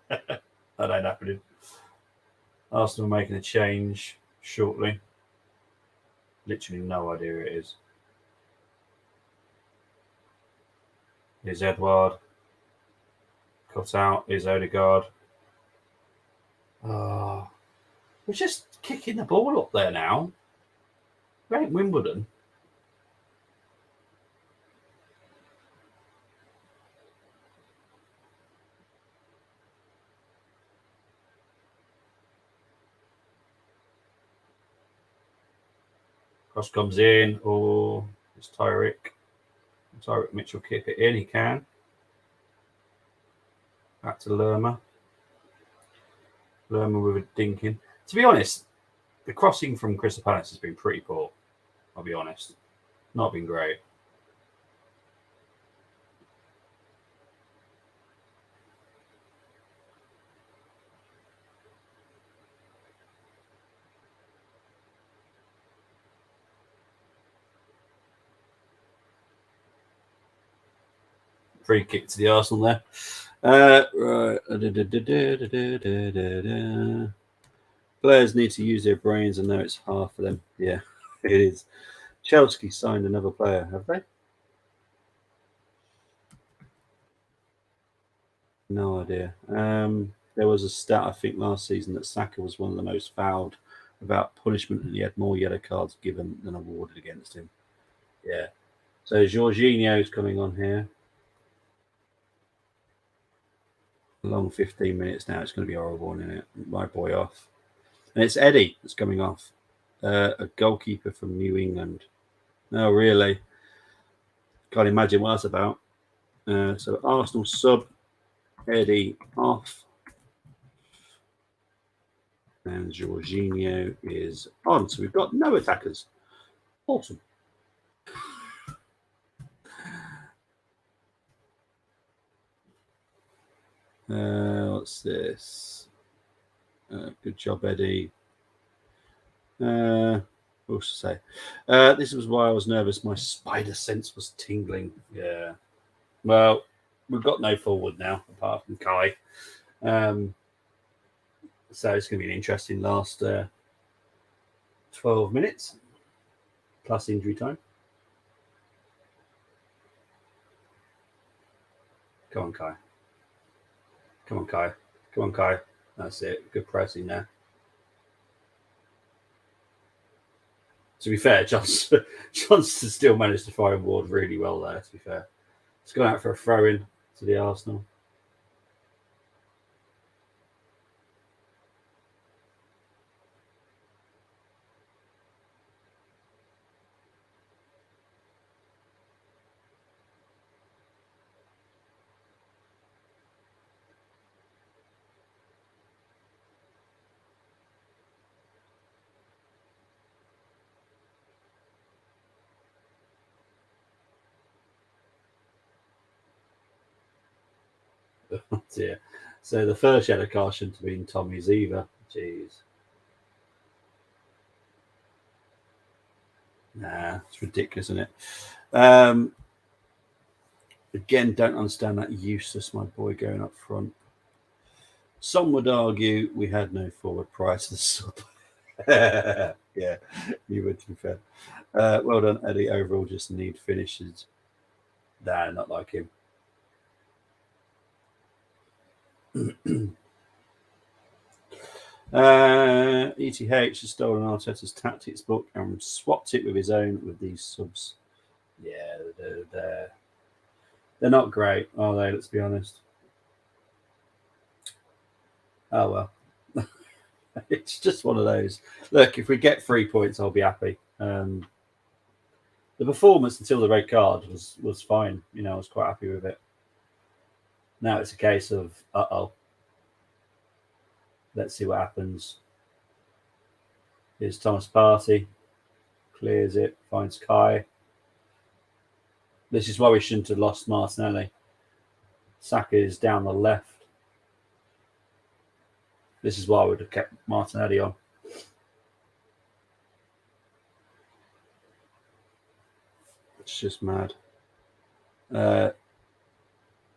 That ain't happening. Arsenal making a change shortly. Literally no idea who it is. Here's Edward. Cut out. Here's Odegaard. Oh, we're just kicking the ball up there now. We're at Wimbledon. Cross comes in. Oh, it's Tyrick. Tyrick Mitchell keep it in. He can. Back to Lerma. Lerma with a dinking. To be honest, the crossing from CrystalPalace has been pretty poor. I'll be honest. Not been great. Free kick to the Arsenal there. Right. Players need to use their brains, and now it's half for them. Yeah, it is. Chelsea signed another player, have they? No idea. There was a stat, I think, last season that Saka was one of the most fouled without punishment, and he had more yellow cards given than awarded against him. Yeah. So Jorginho's coming on here. Long 15 minutes now. It's going to be horrible, isn't it? My boy off. And it's Eddie that's coming off. A goalkeeper from New England. No, really. Can't imagine what that's about. So Arsenal sub. Eddie off. And Jorginho is on. So we've got no attackers. Awesome. What's this? Good job, Eddie. What else to say? This was why I was nervous. My spider sense was tingling. Yeah. Well, we've got no forward now, apart from Kai. So it's going to be an interesting last 12 minutes, plus injury time. Come on, Kai. Come on, Kai. Come on, Kai. That's it. Good pressing there. To be fair, Johnson still managed to fire Ward really well there, to be fair. It's gone out for a throw-in to the Arsenal. Oh dear. So the first yellow card shouldn't have been Tommy's either. Jeez. Nah, it's ridiculous, isn't it? Again, don't understand that useless, my boy, going up front. Some would argue we had no forward prior to the sub. Yeah, you would, to be fair. Well done, Eddie. Overall, just need finishes. Nah, not like him. ETH has stolen Arteta's tactics book and swapped it with his own with these subs. Yeah, they're not great, are they? Let's be honest. Oh well, it's just one of those. Look, if we get 3 points, I'll be happy. The performance until the red card was fine. You know, I was quite happy with it. Now it's a case of let's see what happens. Here's Thomas Partey, clears it, finds Kai. This is why we shouldn't have lost Martinelli. Saka is down the left. This is why I would have kept Martinelli on. It's just mad.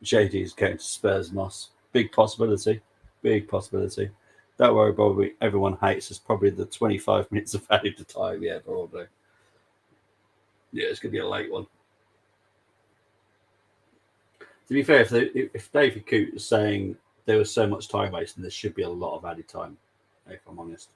JD is going to Spurs Moss. Big possibility. Big possibility. Don't worry, probably everyone hates us. Probably the 25 minutes of added time. Yeah, probably. Yeah, it's going to be a late one. To be fair, if David Coote is saying there was so much time wasting, there should be a lot of added time, if I'm honest.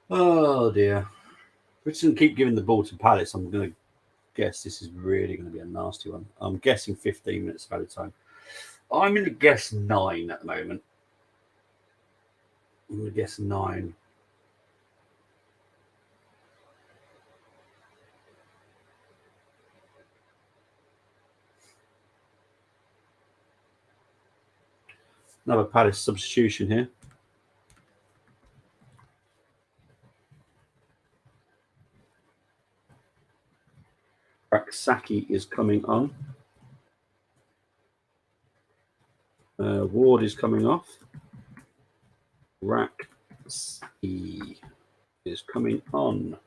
Oh dear. We shouldn't keep giving the ball to Palace. I'm going to guess this is really going to be a nasty one. I'm guessing 15 minutes of added time. I'm going to guess 9 at the moment. I'm going to guess 9. Another Palace substitution here. Raksaki is coming on. Ward is coming off. Raksaki is coming on.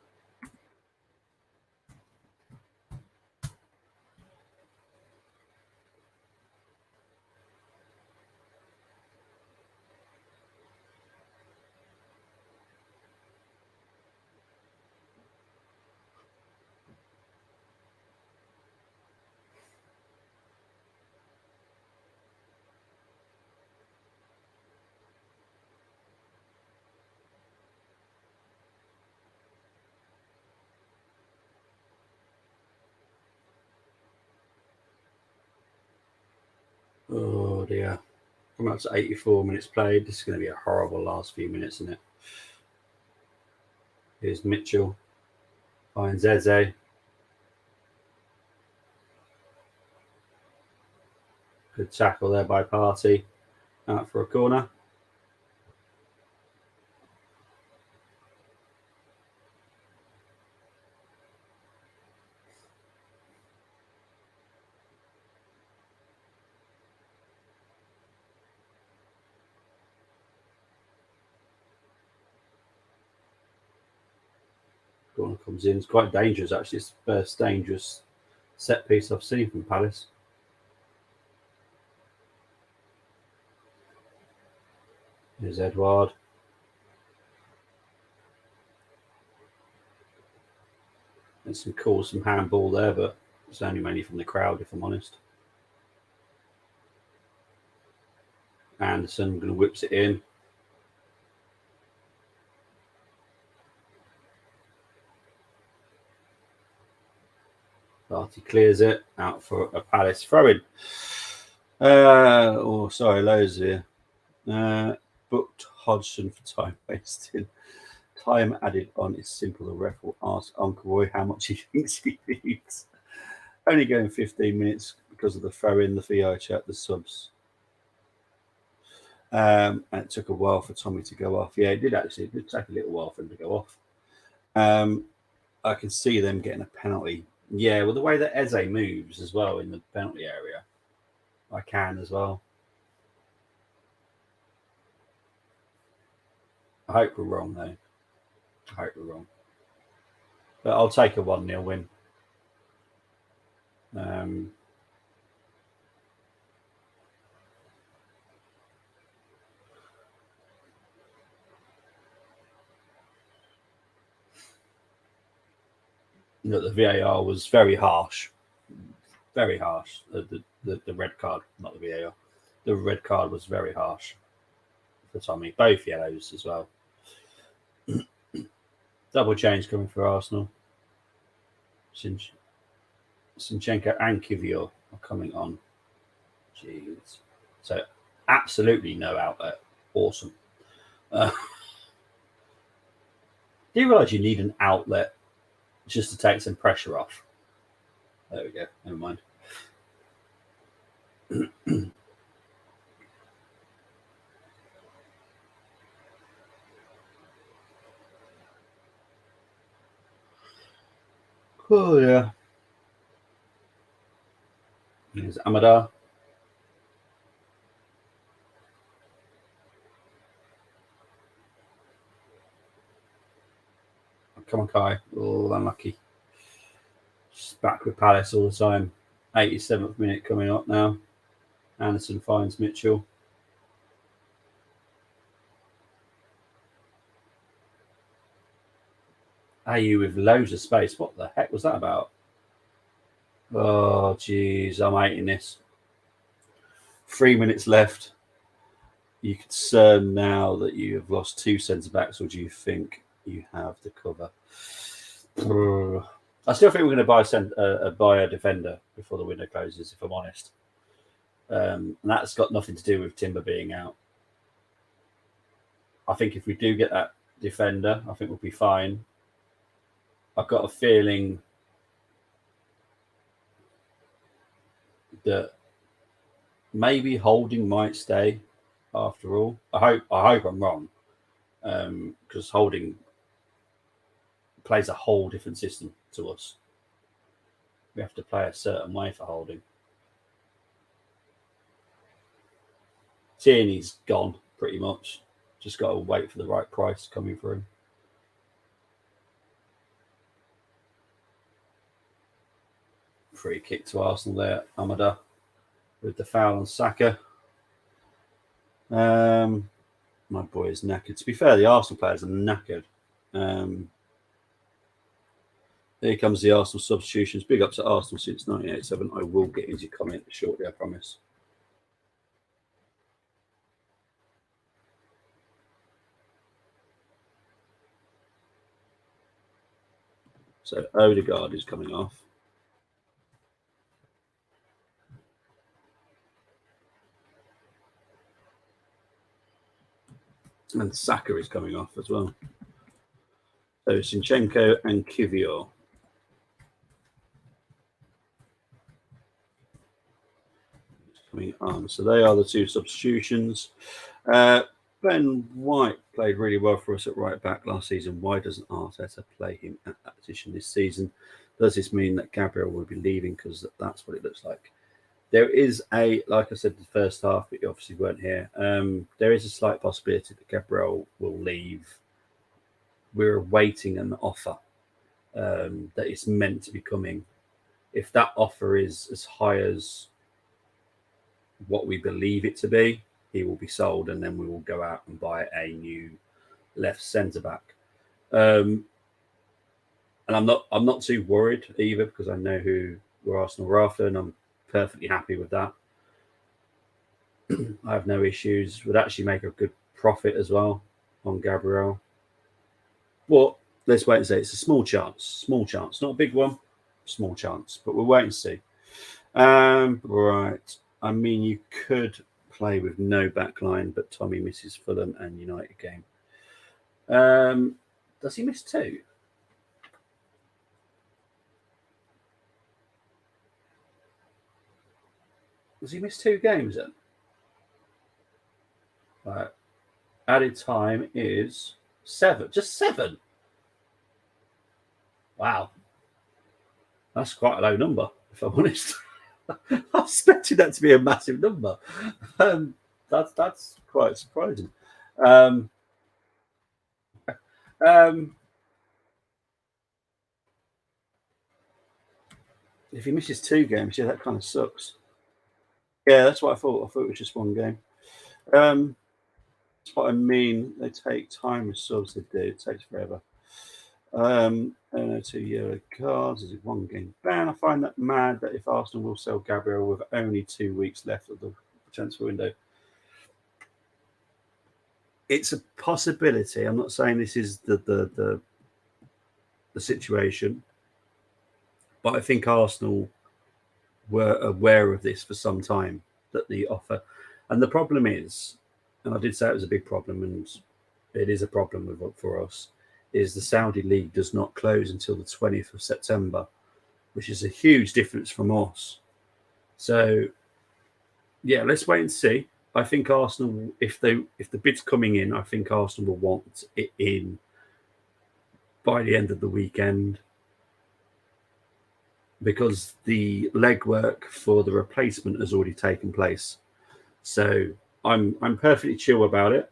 Oh dear. Coming up to 84 minutes played. This is going to be a horrible last few minutes, isn't it? Here's Mitchell. Finds Eze. Good tackle there by Partey. Out for a corner. Corner comes in. It's quite dangerous, actually. It's the first dangerous set piece I've seen from Palace. Here's Edouard. There's some handball there, but it's only mainly from the crowd, if I'm honest. Anderson going to whips it in. Partey clears it out for a Palace throw-in. Sorry, loads here. Booked Hodgson for time wasted. Time added on is simple. The ref will ask Uncle Roy how much he thinks he needs. Only going 15 minutes because of the throw-in, the VI chat, the subs. And it took a while for Tommy to go off. Yeah, it did actually. It did take a little while for him to go off. I can see them getting a penalty. Yeah, well, the way that Eze moves as well in the penalty area, I can as well. I hope we're wrong, though. I hope we're wrong. But I'll take a 1-0 win. The VAR was very harsh. Very harsh. The red card, not the VAR. The red card was very harsh for Tommy. Both yellows as well. Double change coming for Arsenal. Sinchenko and Kivior are coming on. Jeez. So absolutely no outlet. Awesome. Do you realise you need an outlet just to take some pressure off? There we go. Never mind. Oh yeah. Here's Amadar. Come on, Kai. Oh, unlucky. Just back with Palace all the time. 87th minute coming up now. Anderson finds Mitchell. AU with loads of space. What the heck was that about? Oh, jeez, I'm hating this. 3 minutes left. You concerned now that you have lost 2 centre backs, or do you think you have the cover? I still think we're going to buy a defender before the window closes, if I'm honest. And that's got nothing to do with Timber being out. I think if we do get that defender, I think we'll be fine. I've got a feeling that maybe Holding might stay after all. I hope I'm wrong, because Holding plays a whole different system to us. We have to play a certain way for Holding. Tierney's gone pretty much. Just got to wait for the right price coming through. Free kick to Arsenal there, Amada, with the foul on Saka. My boy is knackered. To be fair, the Arsenal players are knackered. Here comes the Arsenal substitutions. Big ups at Arsenal since 1987. I will get into comment shortly, I promise. So Odegaard is coming off. And Saka is coming off as well. So Sinchenko and Kivior. Coming on. So they are the 2 substitutions. Ben White played really well for us at right back last season. Why doesn't Arteta play him at that position this season? Does this mean that Gabriel will be leaving? Because that's what it looks like. There is like I said, the first half, but you obviously weren't here. There is a slight possibility that Gabriel will leave. We're awaiting an offer that is meant to be coming. If that offer is as high as what we believe it to be, he will be sold, and then we will go out and buy a new left centre back. And I'm not too worried either, because I know who we're Arsenal were after, and I'm perfectly happy with that. I have no issues. Would actually make a good profit as well on Gabriel. Well, let's wait and see. It's a small chance, not a big one, small chance, but we'll wait and see. Right. I mean, you could play with no backline, but Tommy misses Fulham and United game. Does he miss 2? Does he miss 2 games then? Right. Added time is 7. Just 7. Wow. That's quite a low number, if I'm honest. I expected that to be a massive number. That's quite surprising. If he misses 2 games, yeah, that kind of sucks. Yeah, that's what I thought. I thought it was just 1 game. That's what I mean. They take time with subs. They do. It takes forever. 2 yellow cards. There's a 1 game ban. I find that mad that if Arsenal will sell Gabriel with only 2 weeks left of the transfer window. It's a possibility. I'm not saying this is the situation, but I think Arsenal were aware of this for some time, that the offer, and the problem is, and I did say it was a big problem, and it is a problem for us, is the Saudi League does not close until the 20th of September, which is a huge difference from us. So, yeah, let's wait and see. I think Arsenal, if the bid's coming in, I think Arsenal will want it in by the end of the weekend. because the legwork for the replacement has already taken place. So I'm perfectly chill about it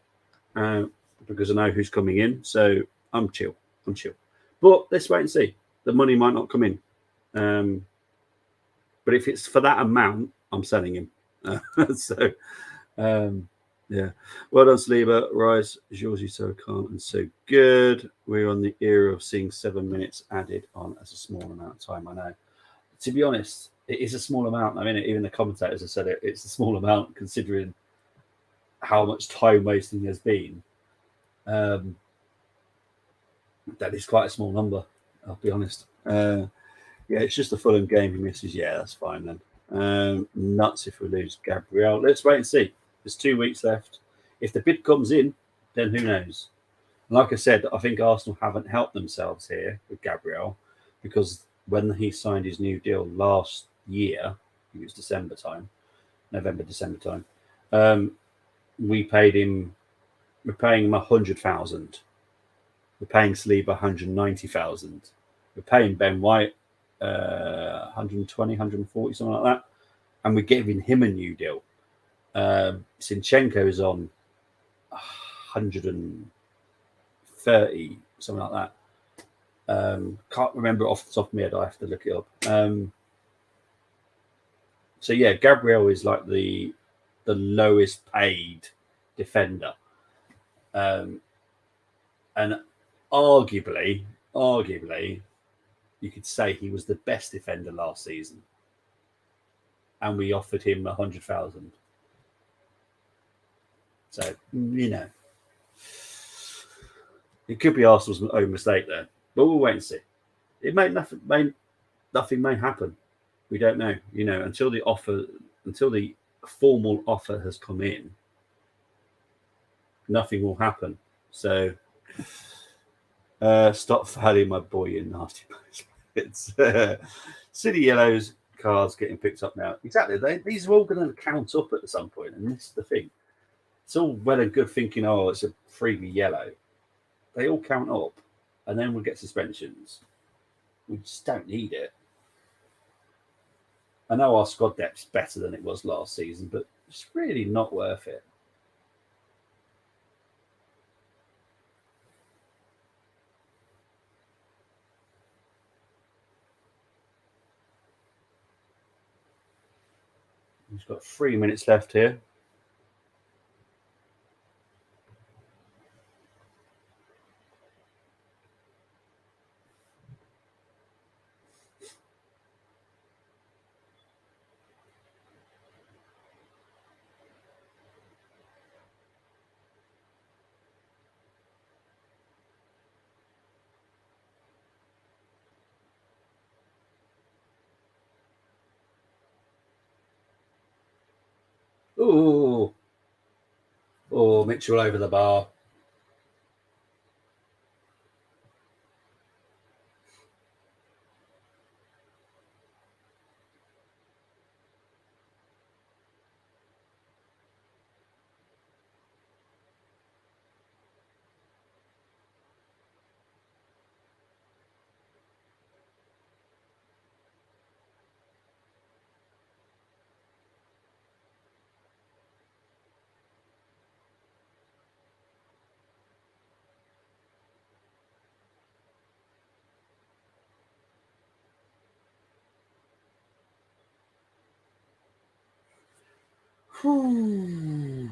because I know who's coming in. So I'm chill. I'm chill. But let's wait and see. The money might not come in. But if it's for that amount, I'm selling him. So yeah. Well done, Saliba. Rise, Georgie, so calm and so good. We're on the era of seeing 7 minutes added on as a small amount of time. I know. To be honest, it is a small amount. I mean, even the commentators have said it. It's a small amount considering how much time wasting has been. That is quite a small number. I'll be honest. Yeah, it's just a Fulham game he misses. Yeah, that's fine then. Nuts if we lose Gabriel. Let's wait and see. There's 2 weeks left. If the bid comes in, then who knows? Like I said, I think Arsenal haven't helped themselves here with Gabriel because when he signed his new deal last year, I think it was December time, November, December time, we paid him. We're paying him 100,000. We're paying Saliba 190,000. We're paying Ben White 120, 140, something like that. And we're giving him a new deal. Zinchenko is on 130, something like that. Can't remember off the top of my head. I have to look it up. So yeah, Gabriel is like the lowest paid defender, and arguably, you could say he was the best defender last season, and we offered him 100,000. So it could be Arsenal's own mistake there, but we'll wait and see. It may nothing may happen. We don't know. Until the formal offer has come in, nothing will happen. So stop fouling my boy, you nasty it's City yellows cards getting picked up now. Exactly. These are all going to count up at some point, and this is the thing. It's all well and good thinking, oh, it's a freebie yellow. They all count up, and then we'll get suspensions. We just don't need it. I know our squad depth's better than it was last season, but it's really not worth it. We've got 3 minutes left here. Ooh. Oh, Mitchell over the bar.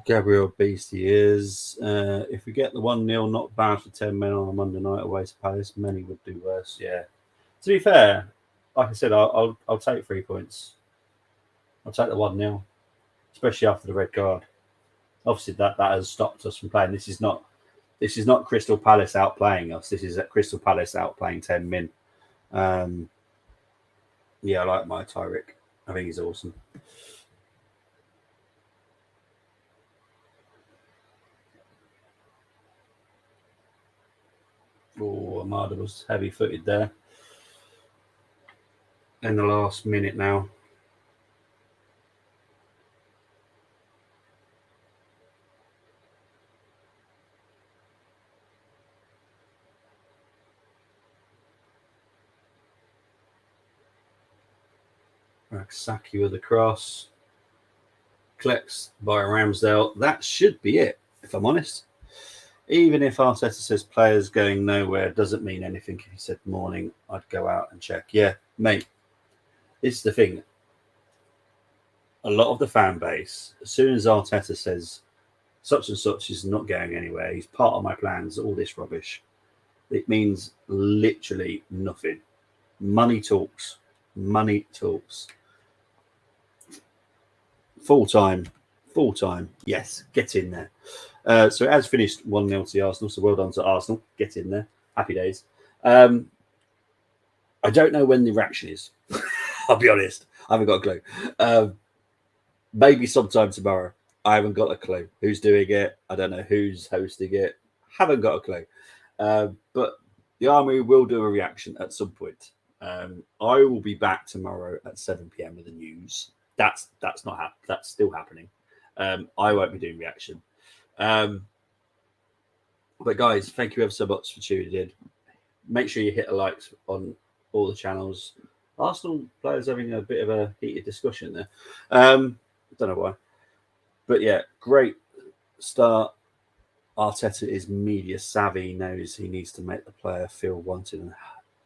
Gabriel Beast he is. If we get the 1-0, not bad for 10 men on a Monday night away to Palace. Many would do worse. Yeah. To be fair, like I said, I'll take 3 points. I'll take the 1-0, especially after the red card. Obviously, that has stopped us from playing. This is not Crystal Palace outplaying us. This is at Crystal Palace outplaying 10 men. Yeah, I like my Tyrick. I think he's awesome. Oh, Amada was heavy-footed there. In the last minute now. Saki with a cross. Collects by Ramsdale. That should be it, if I'm honest. Even if Arteta says players going nowhere doesn't mean anything. If he said morning, I'd go out and check. Yeah, mate, it's the thing. A lot of the fan base, as soon as Arteta says such and such is not going anywhere, he's part of my plans, all this rubbish, it means literally nothing. Money talks. Money talks. Full time. Yes, get in there. So it has finished 1-0 to Arsenal. So well done to Arsenal. Get in there. Happy days. I don't know when the reaction is. I'll be honest. I haven't got a clue. Maybe sometime tomorrow. I haven't got a clue. Who's doing it? I don't know who's hosting it. Haven't got a clue. But the Army will do a reaction at some point. I will be back tomorrow at 7 p.m. with the news. That's still happening. I won't be doing reaction. But guys, thank you ever so much for tuning in. Make sure you hit a like on all the channels. Arsenal players having a bit of a heated discussion there. Don't know why. But yeah, great start. Arteta is media savvy, knows he needs to make the player feel wanted.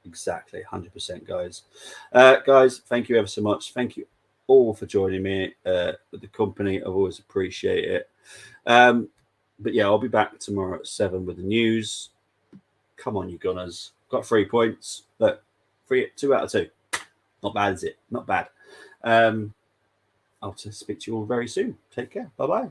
Exactly, 100%, guys. Guys, thank you ever so much. Thank you all for joining me with the company. I've always appreciate it. But yeah, I'll be back tomorrow at 7 with the news. Come on, you Gunners. Got 3 points. Look, 2 out of 2. Not bad, is it? Not bad. I'll speak to you all very soon. Take care. Bye-bye.